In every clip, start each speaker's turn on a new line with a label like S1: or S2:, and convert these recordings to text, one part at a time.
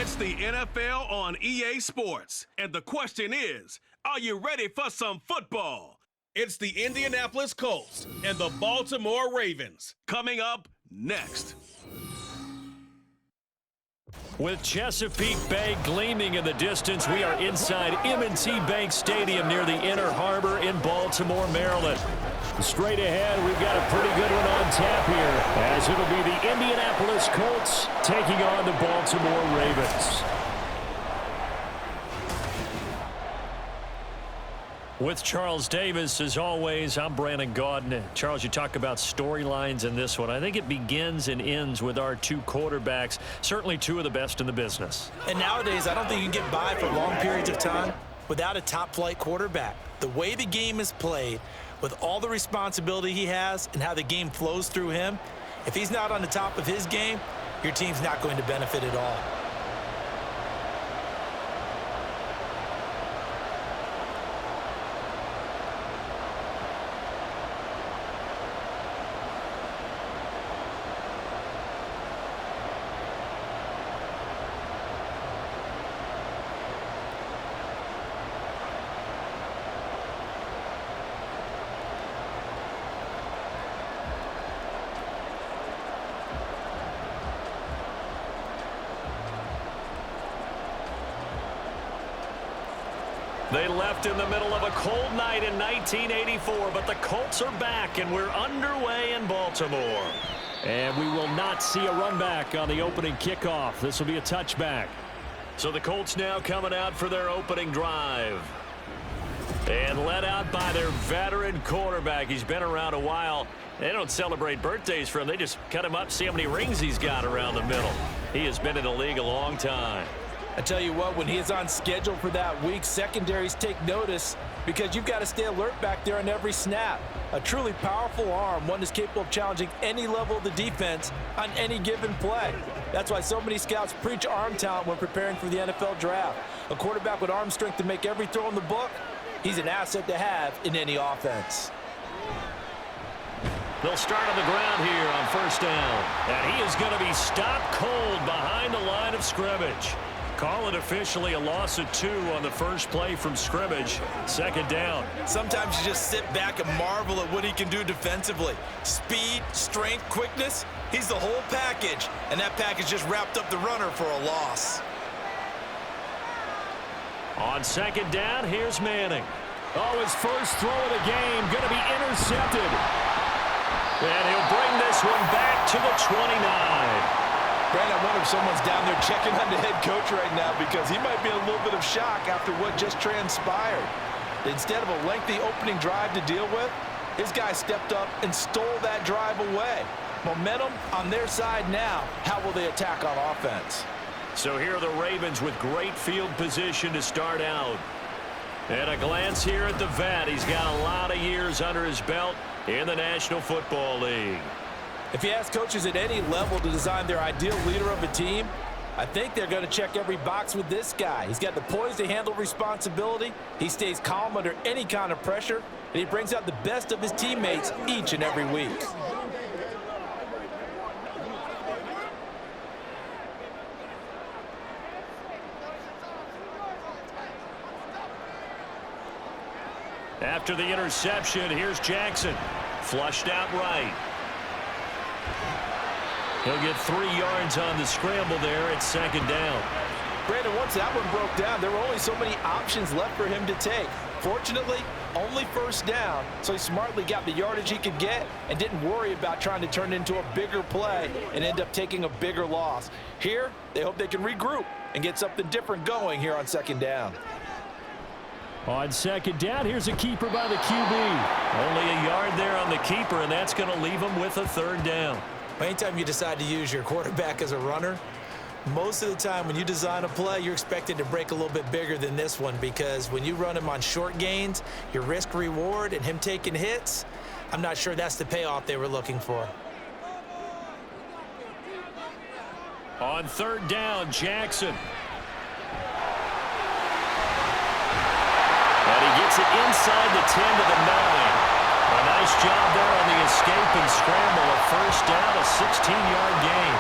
S1: It's the NFL on EA Sports, and the question is, are you ready for some football? It's the Indianapolis Colts and the Baltimore Ravens coming up next.
S2: With Chesapeake Bay gleaming in the distance, we are inside M&T Bank Stadium near the Inner Harbor in Baltimore, Maryland. Straight ahead, we've got a pretty good one on tap here, as it'll be the Indianapolis Colts taking on the Baltimore Ravens. With Charles Davis, as always, I'm Brandon Gaudin. Charles, you talk about storylines in this one. I think it begins and ends with our two quarterbacks, certainly two of the best in the business.
S3: And nowadays, I don't think you can get by for long periods of time without a top-flight quarterback. The way the game is played, with all the responsibility he has and how the game flows through him, if he's not on the top of his game, your team's not going to benefit at all.
S2: They left in the middle of a cold night in 1984, but the Colts are back, and we're underway in Baltimore. And we will not see a run back on the opening kickoff. This will be a touchback. So the Colts now coming out for their opening drive. And led out by their veteran quarterback. He's been around a while. They don't celebrate birthdays for him. They just cut him up, see how many rings he's got around the middle. He has been in the league a long time.
S3: I tell you what, when he is on schedule for that week, secondaries take notice because you've got to stay alert back there on every snap. A truly powerful arm, one that's capable of challenging any level of the defense on any given play. That's why so many scouts preach arm talent when preparing for the NFL draft. A quarterback with arm strength to make every throw in the book, he's an asset to have in any offense.
S2: They'll start on the ground here on first down. And he is going to be stopped cold behind the line of scrimmage. Call it officially a loss of 2 on the first play from scrimmage. Second down.
S3: Sometimes you just sit back and marvel at what he can do defensively. Speed, strength, quickness, he's the whole package. And that package just wrapped up the runner for a loss.
S2: On second down, here's Manning. Oh, his first throw of the game, going to be intercepted. And he'll bring this one back to the 29.
S3: Brandon, I wonder if someone's down there checking on the head coach right now because he might be in a little bit of shock after what just transpired. Instead of a lengthy opening drive to deal with, his guy stepped up and stole that drive away. Momentum on their side now. How will they attack on offense?
S2: So here are the Ravens with great field position to start out. And a glance here at the vet. He's got a lot of years under his belt in the National Football League.
S3: If you ask coaches at any level to design their ideal leader of a team, I think they're going to check every box with this guy. He's got the poise to handle responsibility. He stays calm under any kind of pressure, and he brings out the best of his teammates each and every week.
S2: After the interception, here's Jackson. Flushed out right. He'll get 3 yards on the scramble there at second down.
S3: Brandon, once that one broke down, there were only so many options left for him to take. Fortunately, only first down, so he smartly got the yardage he could get and didn't worry about trying to turn it into a bigger play and end up taking a bigger loss. Here, they hope they can regroup and get something different going here on second down.
S2: On second down, here's a keeper by the QB. Only a yard there on the keeper, and that's going to leave him with a third down.
S3: Anytime you decide to use your quarterback as a runner, most of the time when you design a play, you're expected to break a little bit bigger than this one because when you run him on short gains, your risk-reward and him taking hits, I'm not sure that's the payoff they were looking for.
S2: On third down, Jackson. And he gets it inside the 10 to the 9. A nice job there on the escape and scramble. A first down, a 16-yard gain.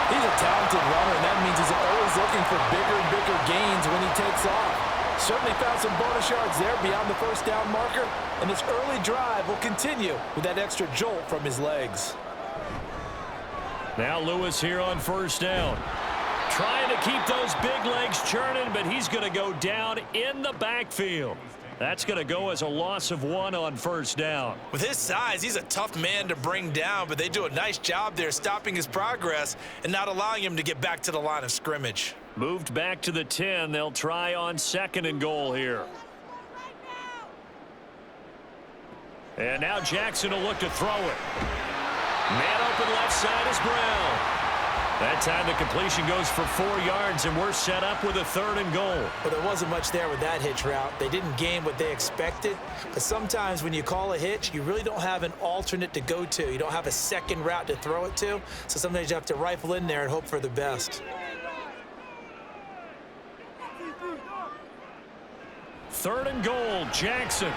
S3: He's a talented runner, and that means he's always looking for bigger and bigger gains when he takes off. Certainly found some bonus yards there beyond the first down marker, and his early drive will continue with that extra jolt from his legs.
S2: Now Lewis here on first down. Trying to keep those big legs churning, but he's going to go down in the backfield. That's going to go as a loss of 1 on first down.
S3: With his size, he's a tough man to bring down, but they do a nice job there stopping his progress and not allowing him to get back to the line of scrimmage.
S2: Moved back to the 10. They'll try on 2nd and goal here. And now Jackson will look to throw it. Man open left side is Brown. That time the completion goes for 4 yards, and we're set up with a 3rd and goal.
S3: Well, there wasn't much there with that hitch route. They didn't gain what they expected. But sometimes when you call a hitch, you really don't have an alternate to go to. You don't have a second route to throw it to. So sometimes you have to rifle in there and hope for the best.
S2: 3rd and goal, Jackson.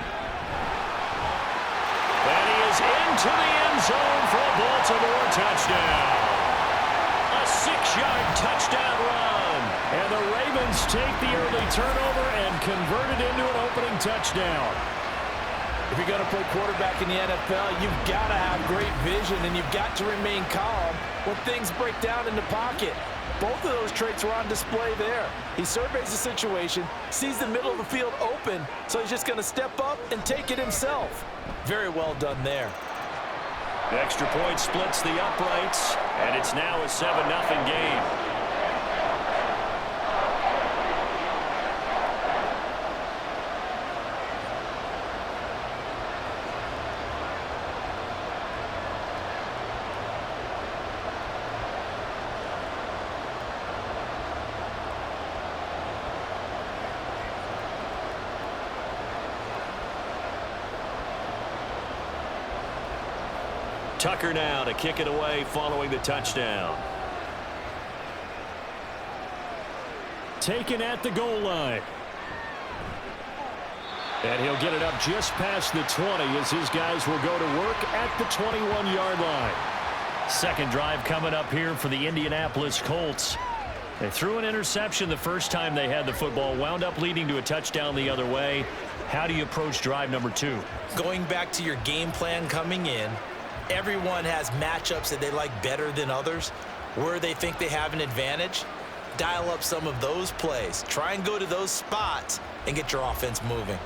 S2: And he is into the end zone for a Baltimore touchdown. A 6-yard touchdown run. And the Ravens take the early turnover and convert it into an opening touchdown.
S3: If you're going to play quarterback in the NFL, you've got to have great vision, and you've got to remain calm when things break down in the pocket. Both of those traits were on display there. He surveys the situation, sees the middle of the field open, so he's just going to step up and take it himself. Very well done there.
S2: The extra point splits the uprights, and it's now a 7-0 game. Tucker now to kick it away following the touchdown. Taken at the goal line. And he'll get it up just past the 20 as his guys will go to work at the 21-yard line. Second drive coming up here for the Indianapolis Colts. They threw an interception the first time they had the football, wound up leading to a touchdown the other way. How do you approach drive number 2?
S3: Going back to your game plan coming in, everyone has matchups that they like better than others. Where they think they have an advantage, dial up some of those plays. Try and go to those spots and get your offense moving.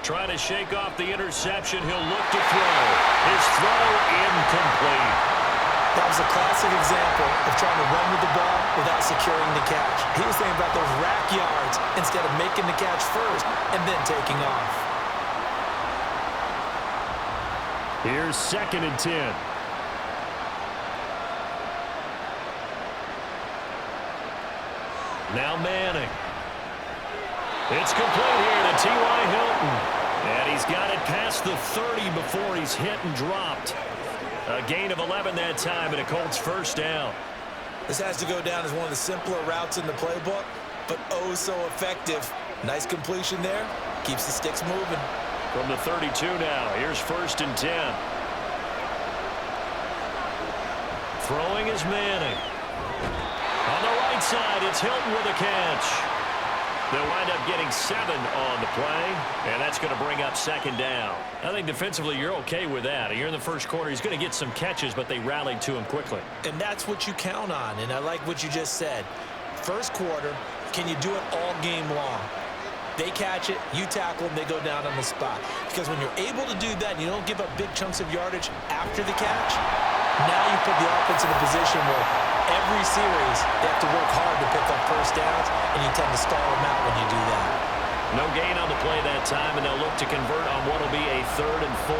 S2: Trying to shake off the interception. He'll look to throw. His throw incomplete.
S3: That was a classic example of trying to run with the ball without securing the catch. He was thinking about those rack yards instead of making the catch first and then taking off.
S2: Here's 2nd and 10. Now Manning. It's complete here to T.Y. Hilton. And he's got it past the 30 before he's hit and dropped. A gain of 11 that time and a Colts first down.
S3: This has to go down as one of the simpler routes in the playbook, but oh so effective. Nice completion there. Keeps the sticks moving.
S2: From the 32 now, here's 1st and 10. Throwing is Manning. On the right side, it's Hilton with a catch. They'll wind up getting 7 on the play, and that's going to bring up 2nd down. I think defensively you're okay with that. You're in the first quarter. He's going to get some catches, but they rallied to him quickly.
S3: And that's what you count on, and I like what you just said. First quarter, can you do it all game long? They catch it, you tackle them, they go down on the spot. Because when you're able to do that and you don't give up big chunks of yardage after the catch, now you put the offense in a position where every series they have to work hard to pick up first downs, and you tend to stall them out when you do that.
S2: No gain on the play that time, and they'll look to convert on what will be a 3rd and 4.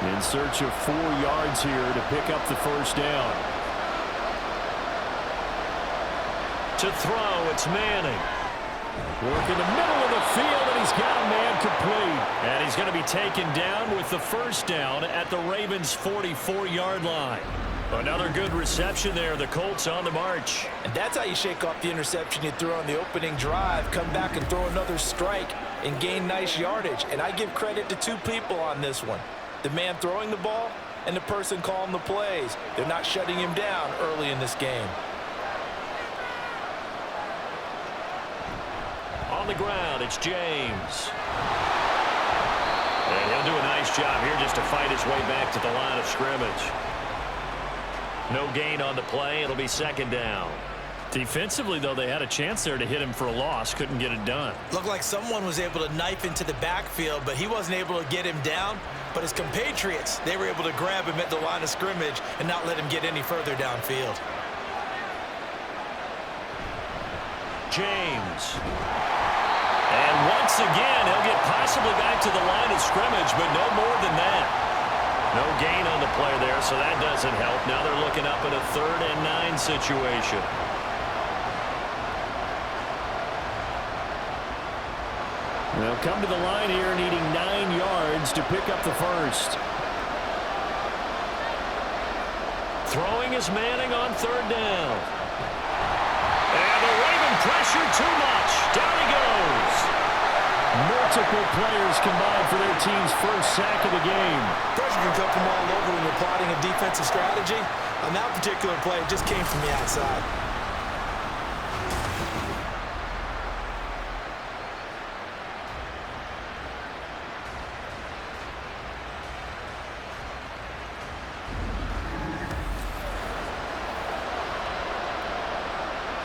S2: In search of 4 yards here to pick up the first down. To throw, it's Manning. Work in the middle of the field, and he's got a man complete. And he's going to be taken down with the first down at the Ravens' 44-yard line. Another good reception there. The Colts on the march.
S3: And that's how you shake off the interception you threw on the opening drive. Come back and throw another strike and gain nice yardage. And I give credit to two people on this one. The man throwing the ball and the person calling the plays. They're not shutting him down early in this game.
S2: On the ground, it's James. And he'll do a nice job here just to fight his way back to the line of scrimmage. No gain on the play. It'll be second down. Defensively, though, they had a chance there to hit him for a loss. Couldn't get it done.
S3: Looked like someone was able to knife into the backfield, but he wasn't able to get him down. But his compatriots, they were able to grab him at the line of scrimmage and not let him get any further downfield.
S2: James. And once again, he'll get possibly back to the line of scrimmage, but no more than that. No gain on the play there, so that doesn't help. Now they're looking up at a 3rd and 9 situation. They'll come to the line here needing 9 yards to pick up the first. Throwing is Manning on 3rd down. And the Raven pressure too much. Down he goes. Multiple players combined for their team's first sack of the game.
S3: Pressure can come from all over when you're plotting a defensive strategy. On that particular play, it just came from the outside.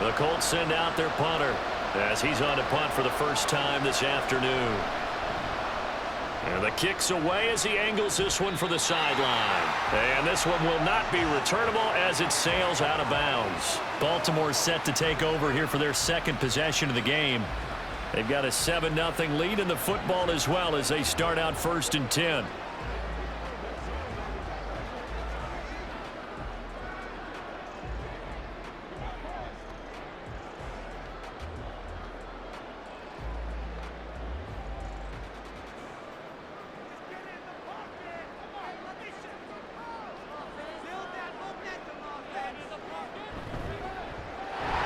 S2: The Colts send out their punter as he's on to punt for the first time this afternoon. And the kick's away as he angles this one for the sideline. And this one will not be returnable as it sails out of bounds. Baltimore set to take over here for their second possession of the game. They've got a 7-0 lead in the football as well as they start out 1st and 10.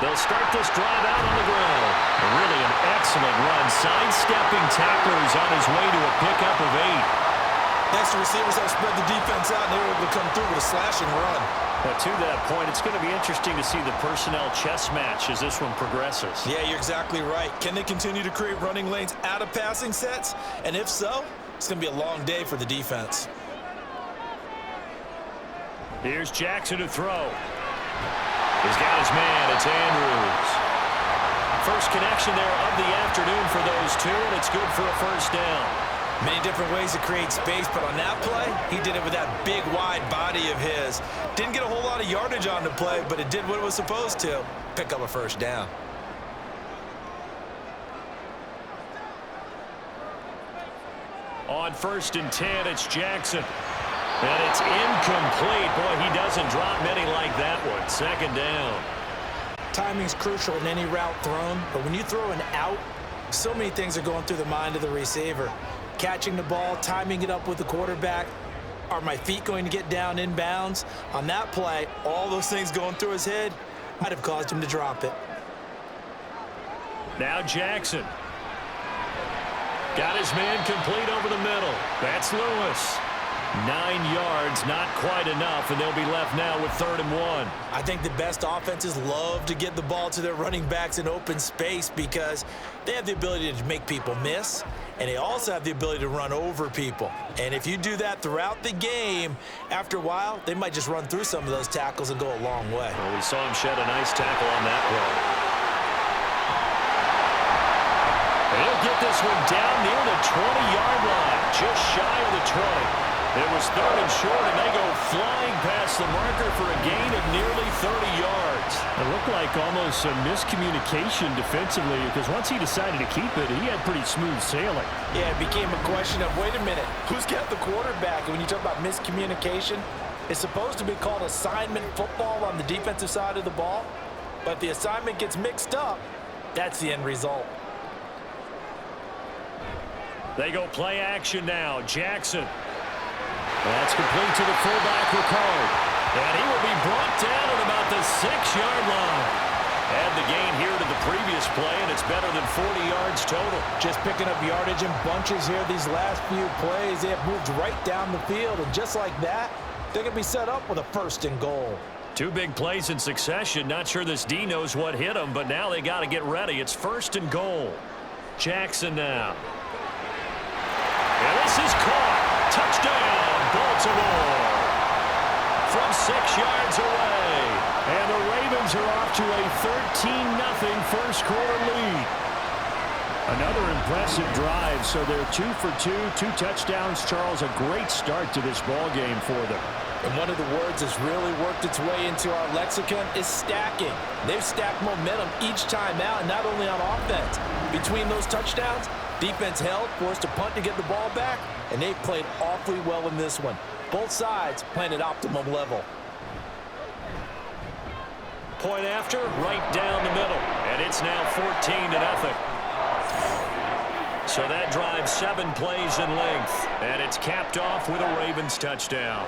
S2: They'll start this drive out on the ground. Really an excellent run. Sidestepping tacklers on his way to a pickup of 8.
S3: Next, the receivers have spread the defense out, and they were able to come through with a slashing run.
S2: But to that point, it's going to be interesting to see the personnel chess match as this one progresses.
S3: Yeah, you're exactly right. Can they continue to create running lanes out of passing sets? And if so, it's going to be a long day for the defense.
S2: Here's Jackson to throw. He's got his man. It's Andrews. First connection there of the afternoon for those two, and it's good for a first down.
S3: Many different ways to create space, but on that play, he did it with that big, wide body of his. Didn't get a whole lot of yardage on the play, but it did what it was supposed to. Pick up a first down.
S2: On 1st and 10, it's Jackson. And it's incomplete. Boy, he doesn't drop many like that one. 2nd down.
S3: Timing's crucial in any route thrown, but when you throw an out, so many things are going through the mind of the receiver. Catching the ball, timing it up with the quarterback. Are my feet going to get down in bounds? On that play, all those things going through his head might have caused him to drop it.
S2: Now Jackson. Got his man complete over the middle. That's Lewis. 9 yards, not quite enough, and they'll be left now with 3rd and 1.
S3: I think the best offenses love to get the ball to their running backs in open space because they have the ability to make people miss, and they also have the ability to run over people. And if you do that throughout the game, after a while, they might just run through some of those tackles and go a long way.
S2: Well, we saw him shed a nice tackle on that play. He'll get this one down near the 20-yard line, just shy of the 20. It was 3rd and short, and they go flying past the marker for a gain of nearly 30 yards. It looked like almost a miscommunication defensively because once he decided to keep it, he had pretty smooth sailing.
S3: Yeah, it became a question of, wait a minute, who's got the quarterback? And when you talk about miscommunication, it's supposed to be called assignment football on the defensive side of the ball. But if the assignment gets mixed up, that's the end result.
S2: They go play action now. Jackson. That's complete to the fullback, Ricard. And he will be brought down at about the 6-yard line. Add the gain here to the previous play, and it's better than 40 yards total.
S3: Just picking up yardage in bunches here these last few plays. They have moved right down the field, and just like that, they're going to be set up with a 1st and goal.
S2: 2 big plays in succession. Not sure this D knows what hit him, but now they got to get ready. It's 1st and goal. Jackson now. And this is caught. Touchdown, Baltimore. From 6 yards away. And the Ravens are off to a 13-0 first-quarter lead. Another impressive drive, so they're 2 for 2, 2 touchdowns. Charles, a great start to this ball game for them.
S3: And one of the words that's really worked its way into our lexicon is stacking. They've stacked momentum each time out, and not only on offense. Between those touchdowns, defense held, forced to punt to get the ball back, and they've played awfully well in this one. Both sides playing at optimum level.
S2: Point after, right down the middle. And it's now 14-0. So that drives 7 plays in length. And it's capped off with a Ravens touchdown.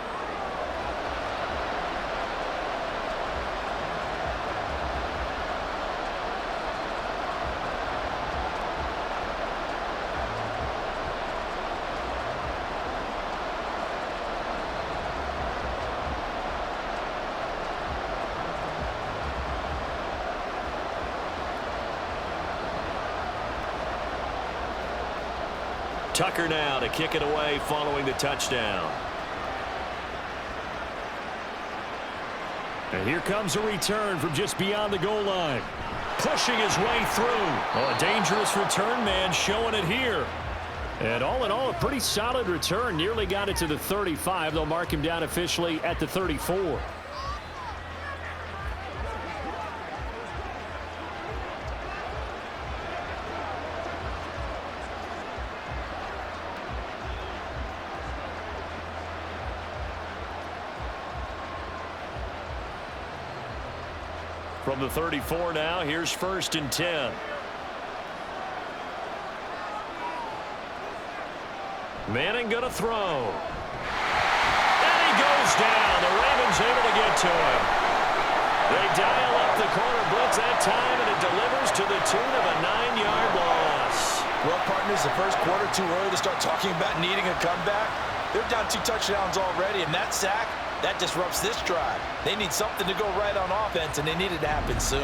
S2: Tucker now to kick it away following the touchdown. And here comes a return from just beyond the goal line. Pushing his way through. Oh, a dangerous return man showing it here. And all in all, a pretty solid return. Nearly got it to the 35. They'll mark him down officially at the 34. From the 34 now, here's 1st and 10. Manning gonna throw. And he goes down. The Ravens able to get to him. They dial up the corner blitz that time, and it delivers to the tune of a 9-yard loss.
S3: Well, partners, the first quarter too early to start talking about needing a comeback. They're down 2 touchdowns already, and that sack, that disrupts this drive. They need something to go right on offense, and they need it to happen soon.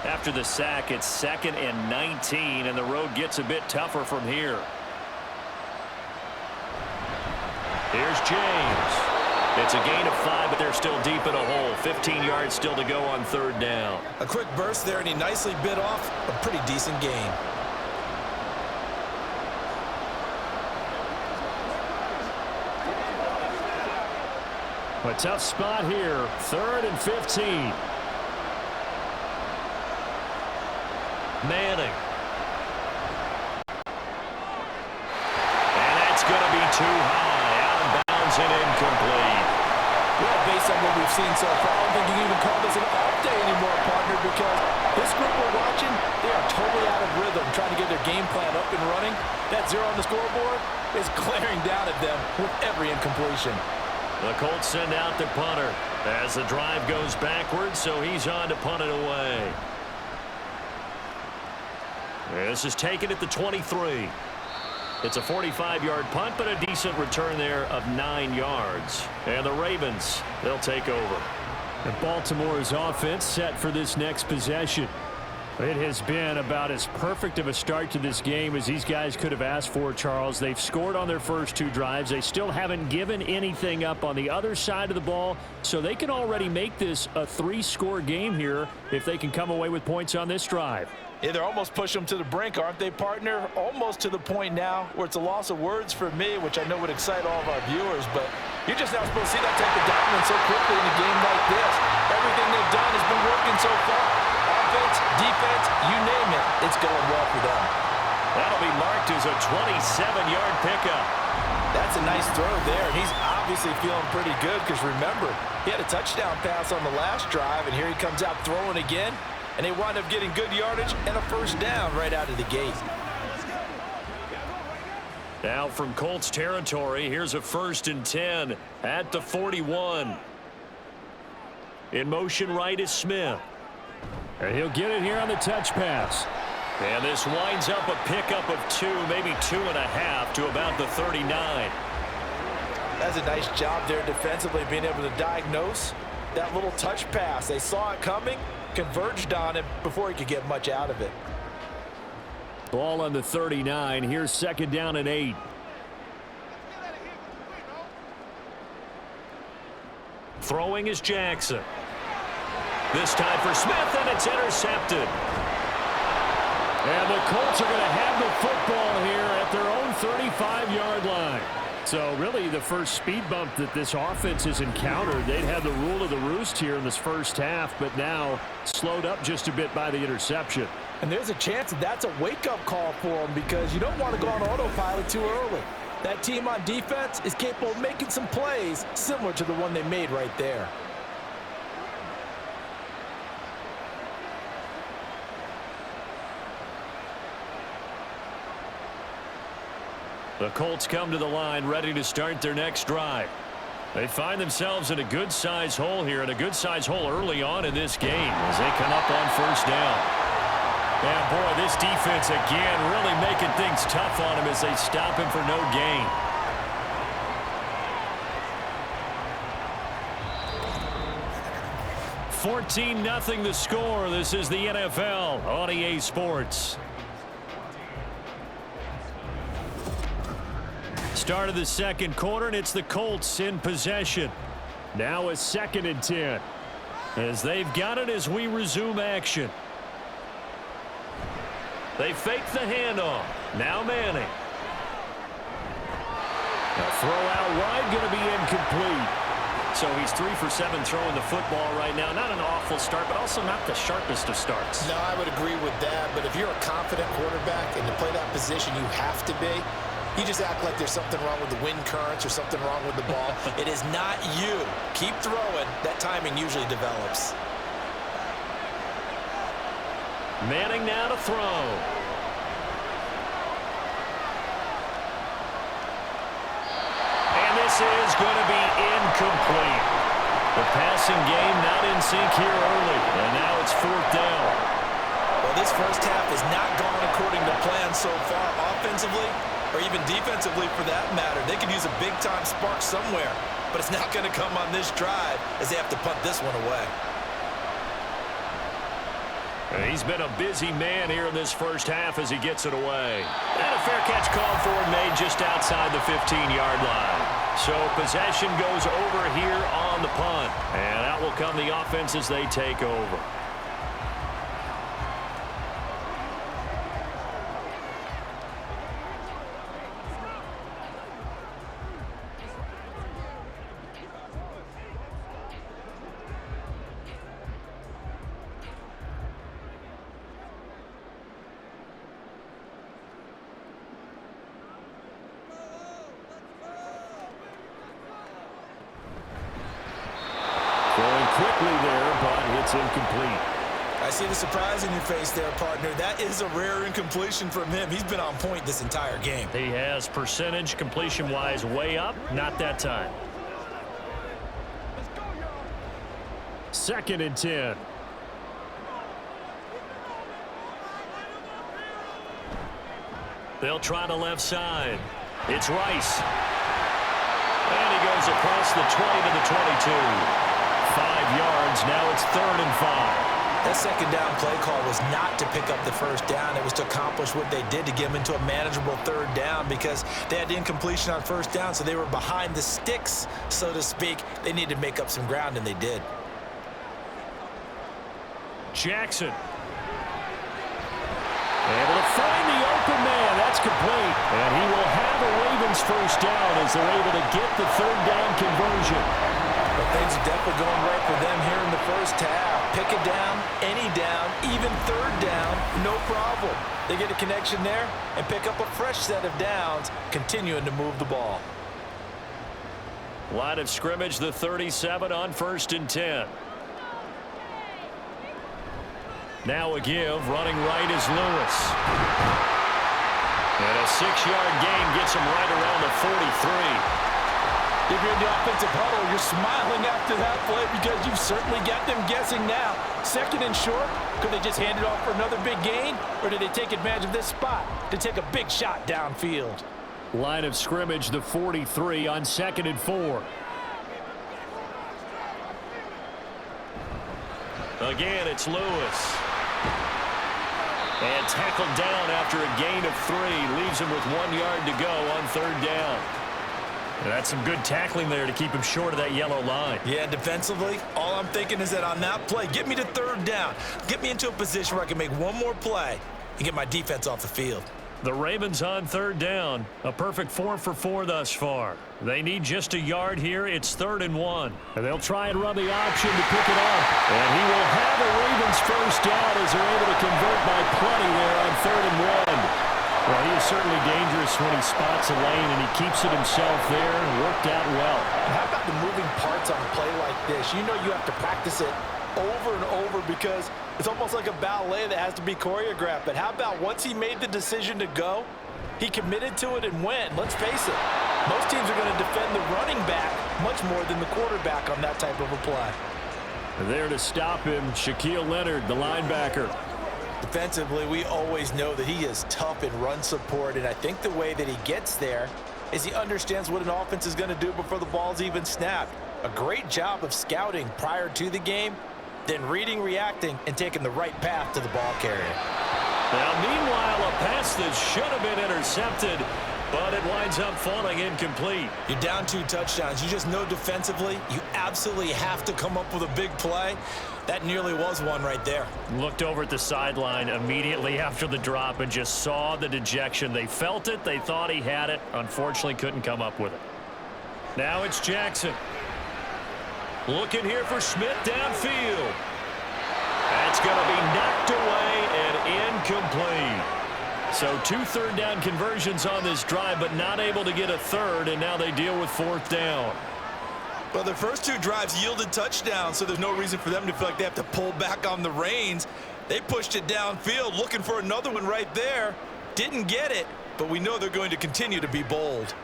S2: After the sack, it's 2nd and 19, and the road gets a bit tougher from here. Here's James. It's a gain of 5, but they're still deep in a hole. 15 yards still to go on 3rd down.
S3: A quick burst there, and he nicely bit off a pretty decent gain.
S2: A tough spot here. 3rd and 15. Manning. And that's going to be too high. Out of bounds and incomplete.
S3: Well, based on what we've seen so far, I don't think you can even call this an off day anymore, partner, because this group we're watching, they are totally out of rhythm, trying to get their game plan up and running. That 0 on the scoreboard is glaring down at them with every incompletion.
S2: The Colts send out their punter as the drive goes backwards, so he's on to punt it away. This is taken at the 23. It's a 45-yard punt, but a decent return there of 9 yards. And the Ravens, they'll take over. And Baltimore's offense set for this next possession. It has been about as perfect of a start to this game as these guys could have asked for, Charles. They've scored on their first 2 drives. They still haven't given anything up on the other side of the ball, so they can already make this a 3-score game here if they can come away with points on this drive.
S3: Yeah, they're almost pushing them to the brink, aren't they, partner? Almost to the point now where it's a loss of words for me, which I know would excite all of our viewers, but you're just not supposed to see that type of dominance so quickly in a game like this. Everything they've done has been working so far. Offense, defense, you name it, it's going well for them.
S2: That'll be marked as a 27-yard pickup.
S3: That's a nice throw there, and he's obviously feeling pretty good because, remember, he had a touchdown pass on the last drive, and here he comes out throwing again, and they wind up getting good yardage and a 1st down right out of the gate.
S2: Now from Colts territory, here's a 1st and 10 at the 41. In motion right is Smith.
S4: And he'll get it here on the touch pass.
S2: And this winds up a pickup of 2, maybe 2.5 to about the 39.
S3: That's a nice job there defensively, being able to diagnose that little touch pass. They saw it coming, converged on it before he could get much out of it.
S4: Ball on the 39. Here's 2nd down and 8.
S2: Throwing is Jackson. This time for Smith, and it's intercepted.
S4: And the Colts are going to have the football here at their own 35-yard line. So really the first speed bump that this offense has encountered. They'd had the rule of the roost here in this first half, but now slowed up just a bit by the interception.
S3: And there's a chance that that's a wake-up call for them, because you don't want to go on autopilot too early. That team on defense is capable of making some plays similar to the one they made right there.
S2: The Colts come to the line ready to start their next drive. They find themselves in a good-sized hole here, and a good-sized hole early on in this game as they come up on 1st down. And boy, this defense again really making things tough on him as they stop him for no gain. $14-0 the score. This is the NFL on EA Sports. Start of the 2nd quarter, and it's the Colts in possession.
S4: Now a 2nd and 10.
S2: As they've got it as we resume action. They fake the handoff. Now Manning.
S4: A throw out wide, going to be incomplete.
S2: So he's 3 for 7 throwing the football right now. Not an awful start, but also not the sharpest of starts.
S5: No, I would agree with that. But if you're a confident quarterback and to play that position, you have to be. You just act like there's something wrong with the wind currents or something wrong with the ball. It is not you. Keep throwing. That timing usually develops.
S2: Manning now to throw. And this is going to be incomplete. The passing game not in sync here early. And now it's 4th down.
S5: Well, this first half has not gone according to plan so far offensively, or even defensively for that matter. They could use a big-time spark somewhere, but it's not going to come on this drive as they have to punt this one away.
S2: He's been a busy man here in this first half as he gets it away. And a fair catch called for and made just outside the 15-yard line. So possession goes over here on the punt. And out will come the offense as they take over.
S4: Quickly there, but it's incomplete.
S5: I see the surprise in your face there, partner. That is a rare incompletion from him. He's been on point this entire game.
S2: He has percentage completion-wise way up. Not that time.
S4: 2nd and 10.
S2: They'll try the left side. It's Rice. And he goes across the 20 to the 22. 5 yards. Now it's 3rd and 5.
S5: That 2nd down play call was not to pick up the 1st down. It was to accomplish what they did to get them into a manageable 3rd down, because they had the incompletion on 1st down, so they were behind the sticks, so to speak. They needed to make up some ground, and they did.
S2: Jackson.
S4: Able to find the open man. That's complete. And he will have a Ravens 1st down as they're able to get the 3rd down conversion.
S3: But things are definitely going right for them here in the first half. Pick it down, any down, even 3rd down, no problem. They get a connection there and pick up a fresh set of downs, continuing to move the ball.
S2: Line of scrimmage, the 37 on 1st and 10. Now a give. Running right is Lewis. And a 6-yard gain gets him right around the 43.
S3: If you're in the offensive huddle, you're smiling after that play because you've certainly got them guessing now. 2nd and short, could they just hand it off for another big gain? Or did they take advantage of this spot to take a big shot downfield?
S4: Line of scrimmage, the 43 on 2nd and 4.
S2: Again, it's Lewis. And tackled down after a gain of 3. Leaves him with 1 yard to go on 3rd down.
S4: And that's some good tackling there to keep him short of that yellow line.
S5: Yeah, defensively, all I'm thinking is that on that play, get me to 3rd down. Get me into a position where I can make one more play and get my defense off the field.
S2: The Ravens on 3rd down. A perfect 4 for 4 thus far. They need just a yard here. It's 3rd and 1.
S4: And they'll try and run the option to pick it up. And he will have a Ravens first down as they're able to convert by plenty there on 3rd and 1. Well, he is certainly dangerous when he spots a lane, and he keeps it himself there and worked out well.
S3: And how about the moving parts on a play like this? You know you have to practice it over and over because it's almost like a ballet that has to be choreographed. But how about once he made the decision to go, he committed to it and went. Let's face it, most teams are going to defend the running back much more than the quarterback on that type of a play.
S4: There to stop him, Shaquille Leonard, the linebacker.
S5: Defensively, we always know that he is tough in run support, and I think the way that he gets there is he understands what an offense is going to do before the ball's even snapped. A great job of scouting prior to the game, then reading, reacting, and taking the right path to the ball carrier.
S2: Now, meanwhile, a pass that should have been intercepted, but it winds up falling incomplete.
S5: You're down 2 touchdowns. You just know defensively you absolutely have to come up with a big play. That nearly was one right there.
S2: Looked over at the sideline immediately after the drop and just saw the dejection. They felt it. They thought he had it. Unfortunately, couldn't come up with it. Now it's Jackson. Looking here for Smith downfield. That's going to be knocked away and incomplete. So 2 3rd down conversions on this drive, but not able to get a 3rd, and now they deal with 4th down.
S5: Well, their first 2 drives yielded touchdowns, so there's no reason for them to feel like they have to pull back on the reins. They pushed it downfield, looking for another one right there. Didn't get it, but we know they're going to continue to be bold.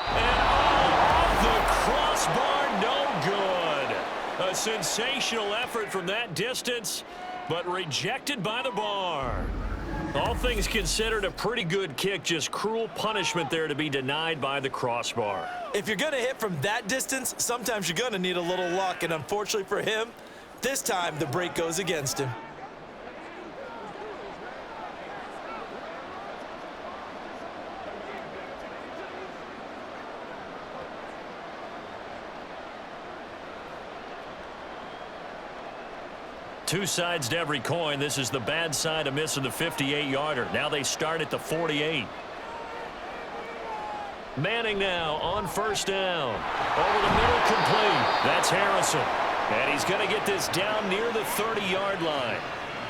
S2: And off the crossbar, no good. A sensational effort from that distance, but rejected by the bar. All things considered, a pretty good kick, just cruel punishment there to be denied by the crossbar.
S5: If you're going to hit from that distance, sometimes you're going to need a little luck, and unfortunately for him, this time the break goes against him.
S2: Two sides to every coin. This is the bad side of missing the 58-yarder. Now they start at the 48. Manning now on 1st down. Over the middle, complete. That's Harrison. And he's going to get this down near the 30-yard line.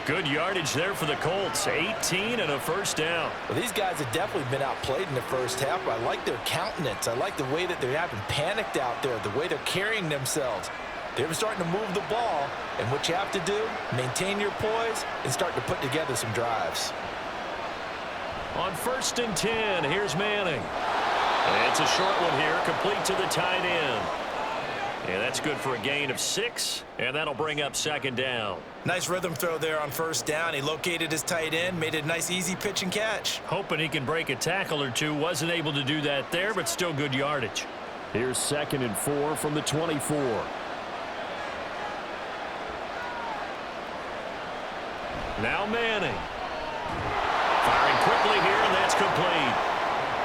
S2: Good yardage there for the Colts. 18 and a 1st down.
S3: Well, these guys have definitely been outplayed in the first half. I like their countenance. I like the way that they haven't panicked out there, the way they're carrying themselves. They're starting to move the ball, and what you have to do, maintain your poise and start to put together some drives.
S2: On 1st and 10, here's Manning. And it's a short one here, complete to the tight end. And that's good for a gain of 6, and that'll bring up 2nd down.
S5: Nice rhythm throw there on 1st down. He located his tight end, made it a nice easy pitch and catch.
S2: Hoping he can break a tackle or two. Wasn't able to do that there, but still good yardage.
S4: Here's 2nd and 4 from the 24.
S2: Now Manning. Firing quickly here, and that's complete.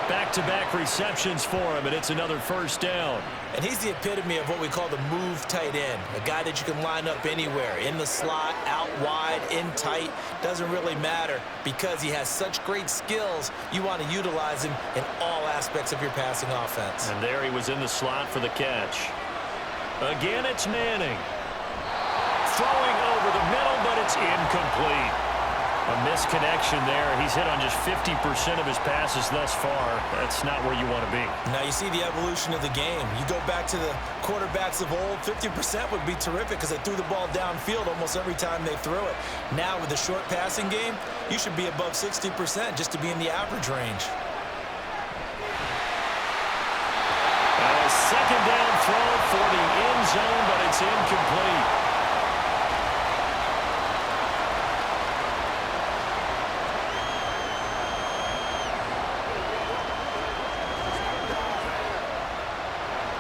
S2: Back-to-back receptions for him, and it's another 1st down.
S5: And he's the epitome of what we call the move tight end. A guy that you can line up anywhere. In the slot, out wide, in tight. Doesn't really matter because he has such great skills. You want to utilize him in all aspects of your passing offense.
S2: And there he was in the slot for the catch. Again, it's Manning. Throwing over the middle, but it's incomplete. A misconnection there. He's hit on just 50% of his passes thus far. That's not where you want to be.
S5: Now you see the evolution of the game. You go back to the quarterbacks of old, 50% would be terrific because they threw the ball downfield almost every time they threw it. Now with the short passing game, you should be above 60% just to be in the average range.
S2: A second down throw for the end zone, but it's incomplete.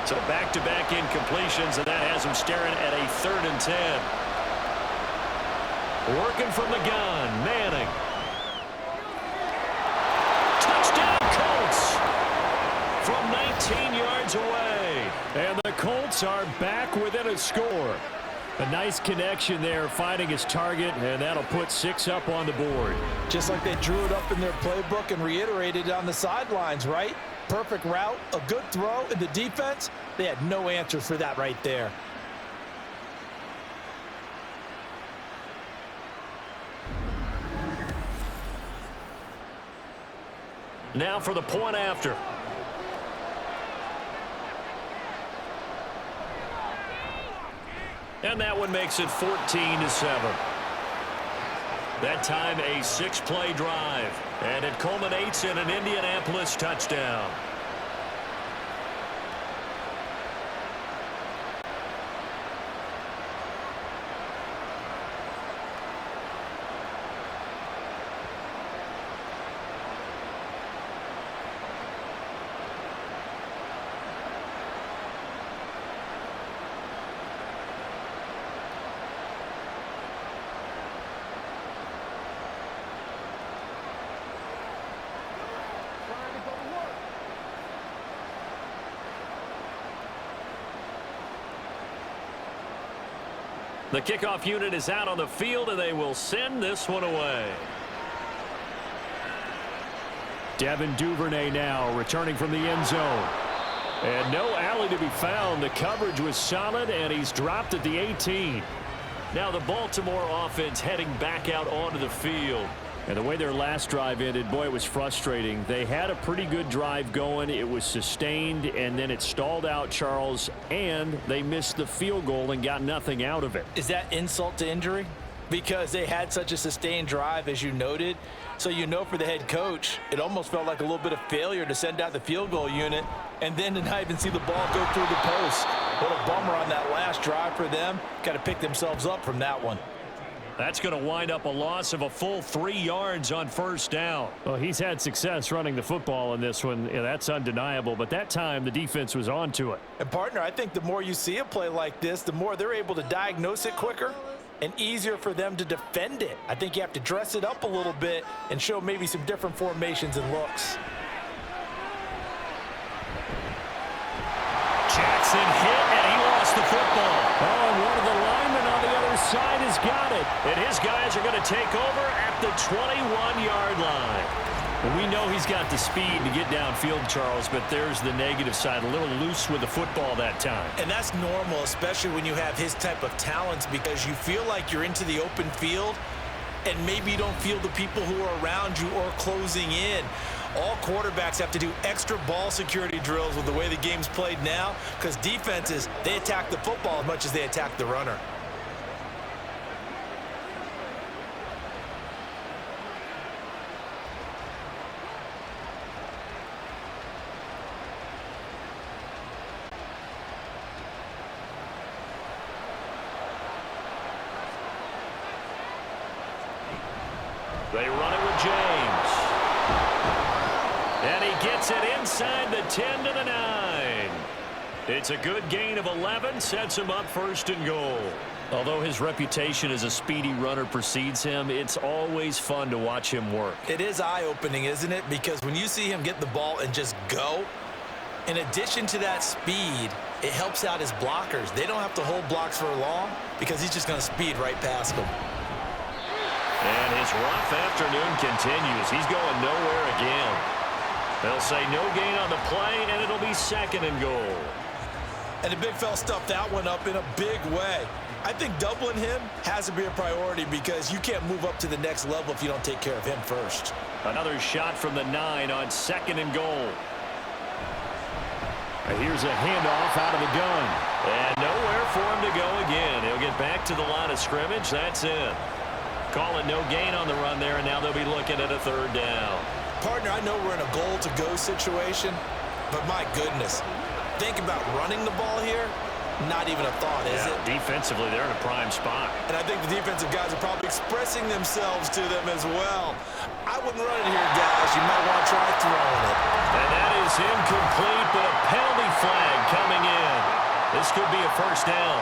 S2: So back-to-back incompletions, and that has him staring at a 3rd and 10. Working from the gun, Manning. Touchdown, Colts! From 19 yards away.
S4: And the Colts are back within a score. A nice connection there, finding his target, and that'll put 6 up on the board.
S3: Just like they drew it up in their playbook and reiterated it on the sidelines, right? Perfect route, a good throw, and the defense, they had no answer for that right there.
S2: Now for the point after. And that one makes it 14-7. That time a 6-play drive. And it culminates in an Indianapolis touchdown. The kickoff unit is out on the field, and they will send this one away.
S4: Devin Duvernay now returning from the end zone. And no alley to be found. The coverage was solid, and he's dropped at the 18.
S2: Now the Baltimore offense heading back out onto the field.
S4: And the way their last drive ended, boy, it was frustrating. They had a pretty good drive going. It was sustained, and then it stalled out, Charles, and they missed the field goal and got nothing out of it.
S3: Is that insult to injury? Because they had such a sustained drive, as you noted. So you know for the head coach, it almost felt like a little bit of failure to send out the field goal unit and then to not even see the ball go through the post. What a bummer on that last drive for them. Got to pick themselves up from that one.
S2: That's going to wind up a loss of a full 3 yards on first down.
S4: Well, he's had success running the football in this one. Yeah, that's undeniable. But that time, the defense was on to it.
S3: And, partner, I think the more you see a play like this, the more they're able to diagnose it quicker and easier for them to defend it. I think you have to dress it up a little bit and show maybe some different formations and looks.
S2: Jackson hit, and he lost the football.
S4: Oh, and one of the linemen on the other side has got it.
S2: And his guys are going to take over at the 21-yard line. Well, we know he's got the speed to get downfield, Charles, but there's the negative side. A little loose with the football that time.
S5: And that's normal, especially when you have his type of talents, because you feel like you're into the open field and maybe you don't feel the people who are around you or closing in. All quarterbacks have to do extra ball security drills with the way the game's played now, because defenses, they attack the football as much as they attack the runner.
S2: They run it with James. And he gets it inside the 10 to the 9. It's a good gain of 11, sets him up first and goal. Although his reputation as a speedy runner precedes him, it's always fun to watch him work.
S5: It is eye-opening, isn't it? Because when you see him get the ball and just go, in addition to that speed, it helps out his blockers. They don't have to hold blocks for long because he's just going to speed right past them.
S2: And his rough afternoon continues. He's going nowhere again. They'll say no gain on the play, and it'll be second and goal.
S5: And the big fella stuffed that one up in a big way. I think doubling him has to be a priority because you can't move up to the next level if you don't take care of him first.
S2: Another shot from the 9 on 2nd and goal.
S4: Here's a handoff out of the gun.
S2: And nowhere for him to go again. He'll get back to the line of scrimmage. That's it. Call it no gain on the run there, and now they'll be looking at a 3rd down.
S5: Partner, I know we're in a goal-to-go situation, but my goodness, think about running the ball here. Not even a thought, is it?
S2: Defensively, they're in a prime spot.
S5: And I think the defensive guys are probably expressing themselves to them as well. I wouldn't run it here, guys. You might want to try throwing it.
S2: And that is incomplete, but a penalty flag coming in. This could be a 1st down.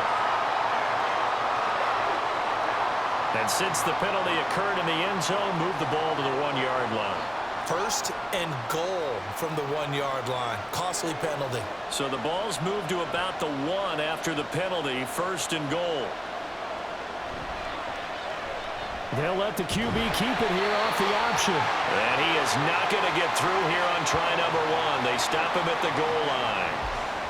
S2: And since the penalty occurred in the end zone, move the ball to the 1-yard line.
S5: 1st and goal from the 1-yard line. Costly penalty.
S2: So the ball's moved to about the 1 after the penalty. 1st and goal.
S4: They'll let the QB keep it here off the option.
S2: And he is not going to get through here on try number 1. They stop him at the goal line.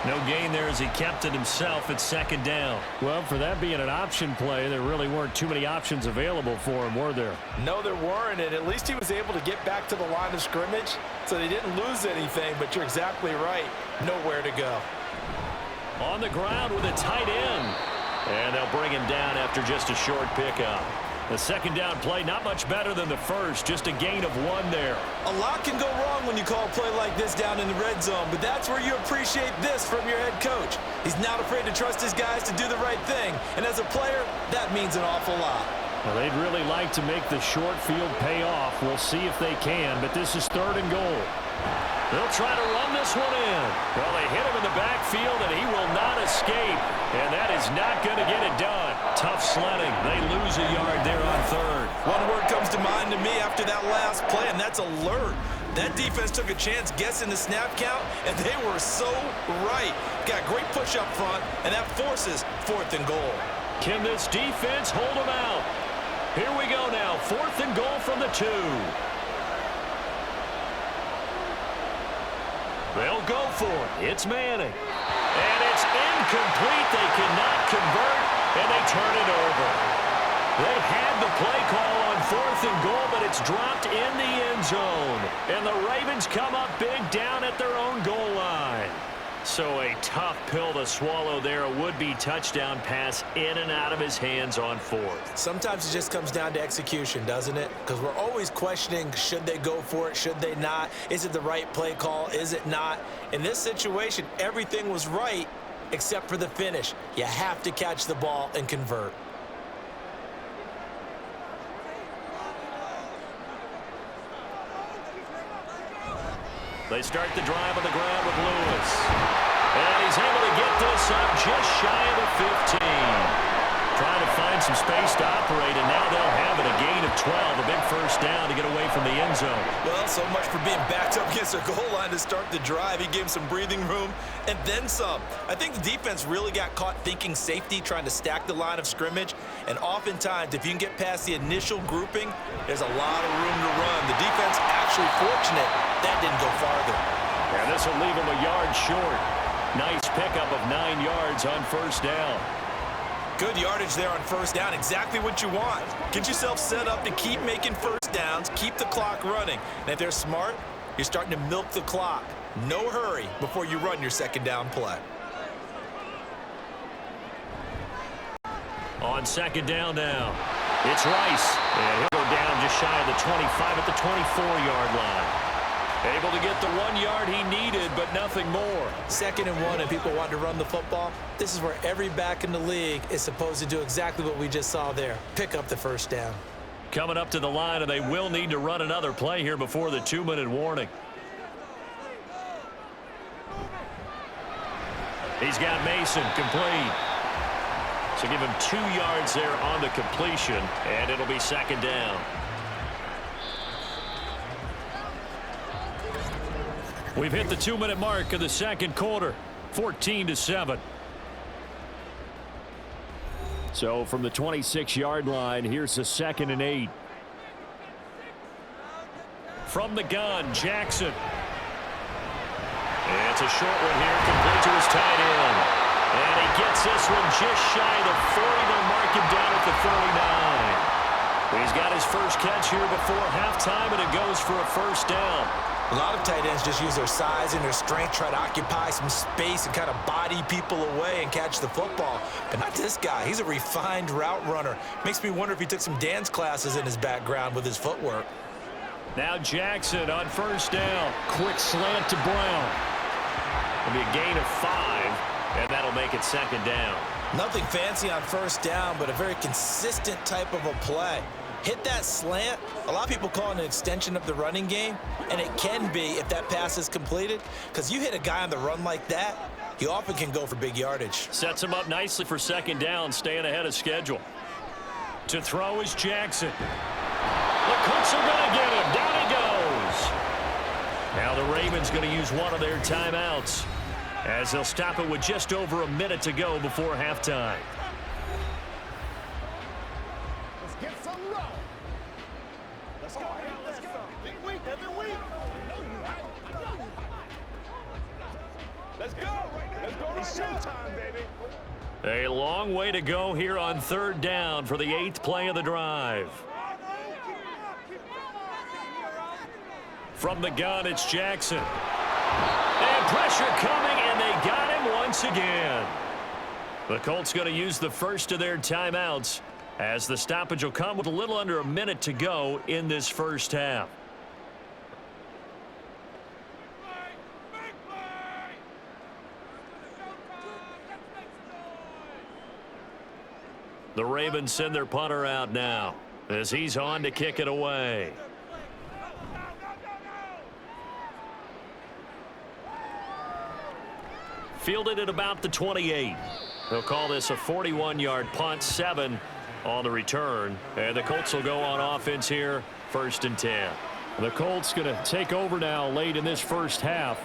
S2: No gain there as he kept it himself at 2nd down.
S4: Well, for that being an option play, there really weren't too many options available for him, were there?
S3: No, there weren't, and at least he was able to get back to the line of scrimmage, so they didn't lose anything, but you're exactly right. Nowhere to go.
S2: On the ground with a tight end. And they'll bring him down after just a short pickup. The 2nd down play, not much better than the 1st, just a gain of 1 there.
S5: A lot can go wrong when you call a play like this down in the red zone, but that's where you appreciate this from your head coach. He's not afraid to trust his guys to do the right thing, and as a player, that means an awful lot.
S4: Well, they'd really like to make the short field pay off. We'll see if they can, but this is 3rd and goal.
S2: They'll try to run this one in. Well, they hit him in the backfield, and he will not escape. And that is not going to get it done. Tough sledding. They lose a yard there on 3rd.
S5: One word comes to mind to me after that last play, and that's alert. That defense took a chance guessing the snap count, and they were so right. Got great push up front, and that forces 4th and goal.
S2: Can this defense hold them out? Here we go now. 4th and goal from the 2. They'll go for it. It's Manning. And it's incomplete. They cannot convert, and they turn it over. They had the play call on 4th and goal, but it's dropped in the end zone. And the Ravens come up big down at their own goal line. So a tough pill to swallow there. A would-be touchdown pass in and out of his hands on 4th.
S5: Sometimes it just comes down to execution, doesn't it? Because we're always questioning, should they go for it, should they not? Is it the right play call, is it not? In this situation, everything was right except for the finish. You have to catch the ball and convert.
S2: They start the drive on the ground with Lewis. And he's able to get this up just shy of the 15. Trying to find some space to operate, and now they'll have it. A gain of 12, a big 1st down to get away from the end zone.
S5: Well, so much for being backed up against their goal line to start the drive. He gave him some breathing room and then some. I think the defense really got caught thinking safety, trying to stack the line of scrimmage. And oftentimes, if you can get past the initial grouping, there's a lot of room to run. The defense actually fortunate that didn't go farther.
S2: And this will leave him a yard short. Nice pickup of 9 yards on 1st down.
S5: Good yardage there on 1st down. Exactly what you want. Get yourself set up to keep making 1st downs, keep the clock running. And if they're smart, you're starting to milk the clock. No hurry before you run your 2nd down play.
S2: On 2nd down now, it's Rice. And he'll go down just shy of the 25 at the 24-yard line. Able to get the 1 yard he needed, but nothing more.
S5: 2nd and 1, and people want to run the football. This is where every back in the league is supposed to do exactly what we just saw there. Pick up the 1st down.
S2: Coming up to the line, and they will need to run another play here before the 2-minute warning. He's got Mason complete. So give him 2 yards there on the completion, and it'll be 2nd down. We've hit the 2-minute mark of the 2nd quarter, 14-7.
S4: So from the 26-yard line, here's the 2nd and 8.
S2: From the gun, Jackson. And it's a short one here, complete to his tight end. And he gets this one just shy of the 40. They'll mark him down at the 39. He's got his first catch here before halftime, and it goes for a first down.
S5: A lot of tight ends just use their size and their strength, try to occupy some space and kind of body people away and catch the football. But not this guy. He's a refined route runner. Makes me wonder if he took some dance classes in his background with his footwork.
S2: Now Jackson on first down. Quick slant to Brown. It'll be a gain of 5, and that'll make it second down.
S5: Nothing fancy on first down, but a very consistent type of a play. Hit that slant. A lot of people call it an extension of the running game, and it can be if that pass is completed, because you hit a guy on the run like that, he often can go for big yardage.
S2: Sets him up nicely for second down, staying ahead of schedule. To throw is Jackson. The Colts are going to get him. Down he goes. Now the Ravens going to use one of their timeouts, as they'll stop it with just over a minute to go before halftime.
S6: Let's get some love. Let's go. Let's go. Big week, every week. Let's go. Let's go. It's showtime, baby.
S2: A long way to go here on third down for the 8th play of the drive. From the gun, it's Jackson. And pressure coming, and they got him once again. The Colts going to use the first of their timeouts, as the stoppage will come with a little under a minute to go in this first half. The Ravens send their punter out now, as he's on to kick it away. Fielded at about the 28. They'll call this a 41-yard punt, 7 on the return. And the Colts will go on offense here, 1st and 10.
S4: The Colts going to take over now late in this first half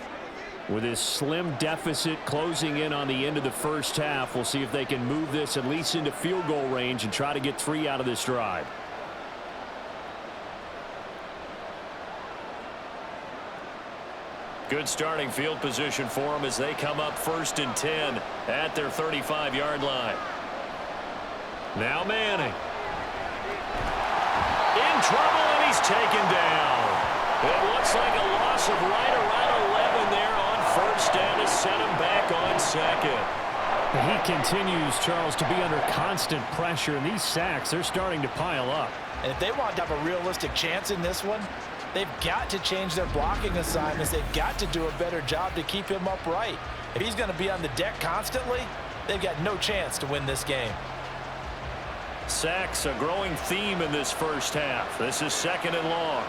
S4: with this slim deficit closing in on the end of the first half. We'll see if they can move this at least into field goal range and try to get 3 out of this drive.
S2: Good starting field position for them as they come up 1st and 10 at their 35-yard line. Now Manning. In trouble, and he's taken down. It looks like a loss of right around 11 there on first down to set him back on second.
S4: He continues, Charles, to be under constant pressure, and these sacks, they're starting to pile up.
S3: And if they want to have a realistic chance in this one, they've got to change their blocking assignments. They've got to do a better job to keep him upright. If he's going to be on the deck constantly, they've got no chance to win this game.
S2: Sacks, a growing theme in this first half. This is 2nd and long.